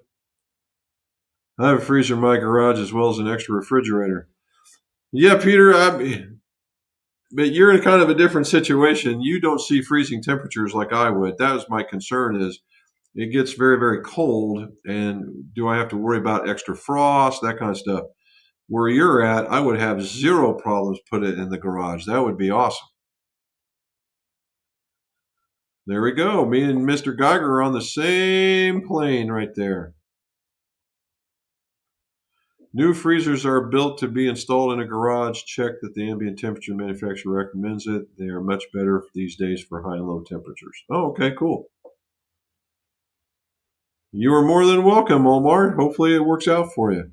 [SPEAKER 1] I have a freezer in my garage as well as an extra refrigerator. Yeah, Peter, but you're in kind of a different situation. You don't see freezing temperatures like I would. That was my concern is it gets very, very cold. And do I have to worry about extra frost, that kind of stuff? Where you're at, I would have zero problems put it in the garage. That would be awesome. There we go. Me and Mr. Geiger are on the same plane right there. New freezers are built to be installed in a garage. Check that the ambient temperature manufacturer recommends it. They are much better these days for high and low temperatures. Oh, okay, cool. You are more than welcome, Omar. Hopefully it works out for you.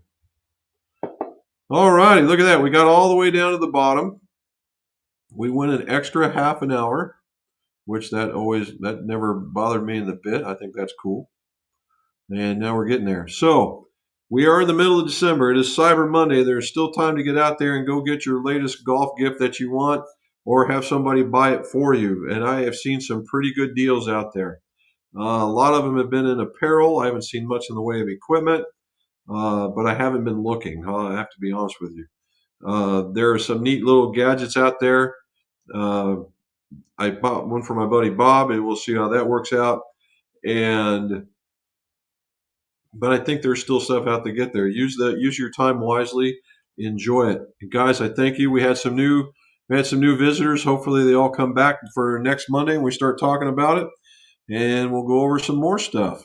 [SPEAKER 1] All righty, look at that. We got all the way down to the bottom. We went an extra half an hour, which that never bothered me in the bit. I think that's cool. And now we're getting there. So we are in the middle of December. It is Cyber Monday. There's still time to get out there and go get your latest golf gift that you want, or have somebody buy it for you. And I have seen some pretty good deals out there. A lot of them have been in apparel. I haven't seen much in the way of equipment, but I haven't been looking. I have to be honest with you. There are some neat little gadgets out there. Uh, I bought one for my buddy Bob, and we'll see how that works out. But I think there's still stuff out to get there. Use your time wisely. Enjoy it, and guys. I thank you. We had some new visitors. Hopefully, they all come back for next Monday, and we start talking about it, and we'll go over some more stuff.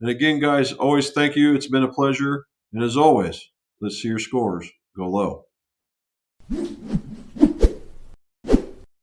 [SPEAKER 1] And again, guys, always thank you. It's been a pleasure. And as always, let's see your scores go low.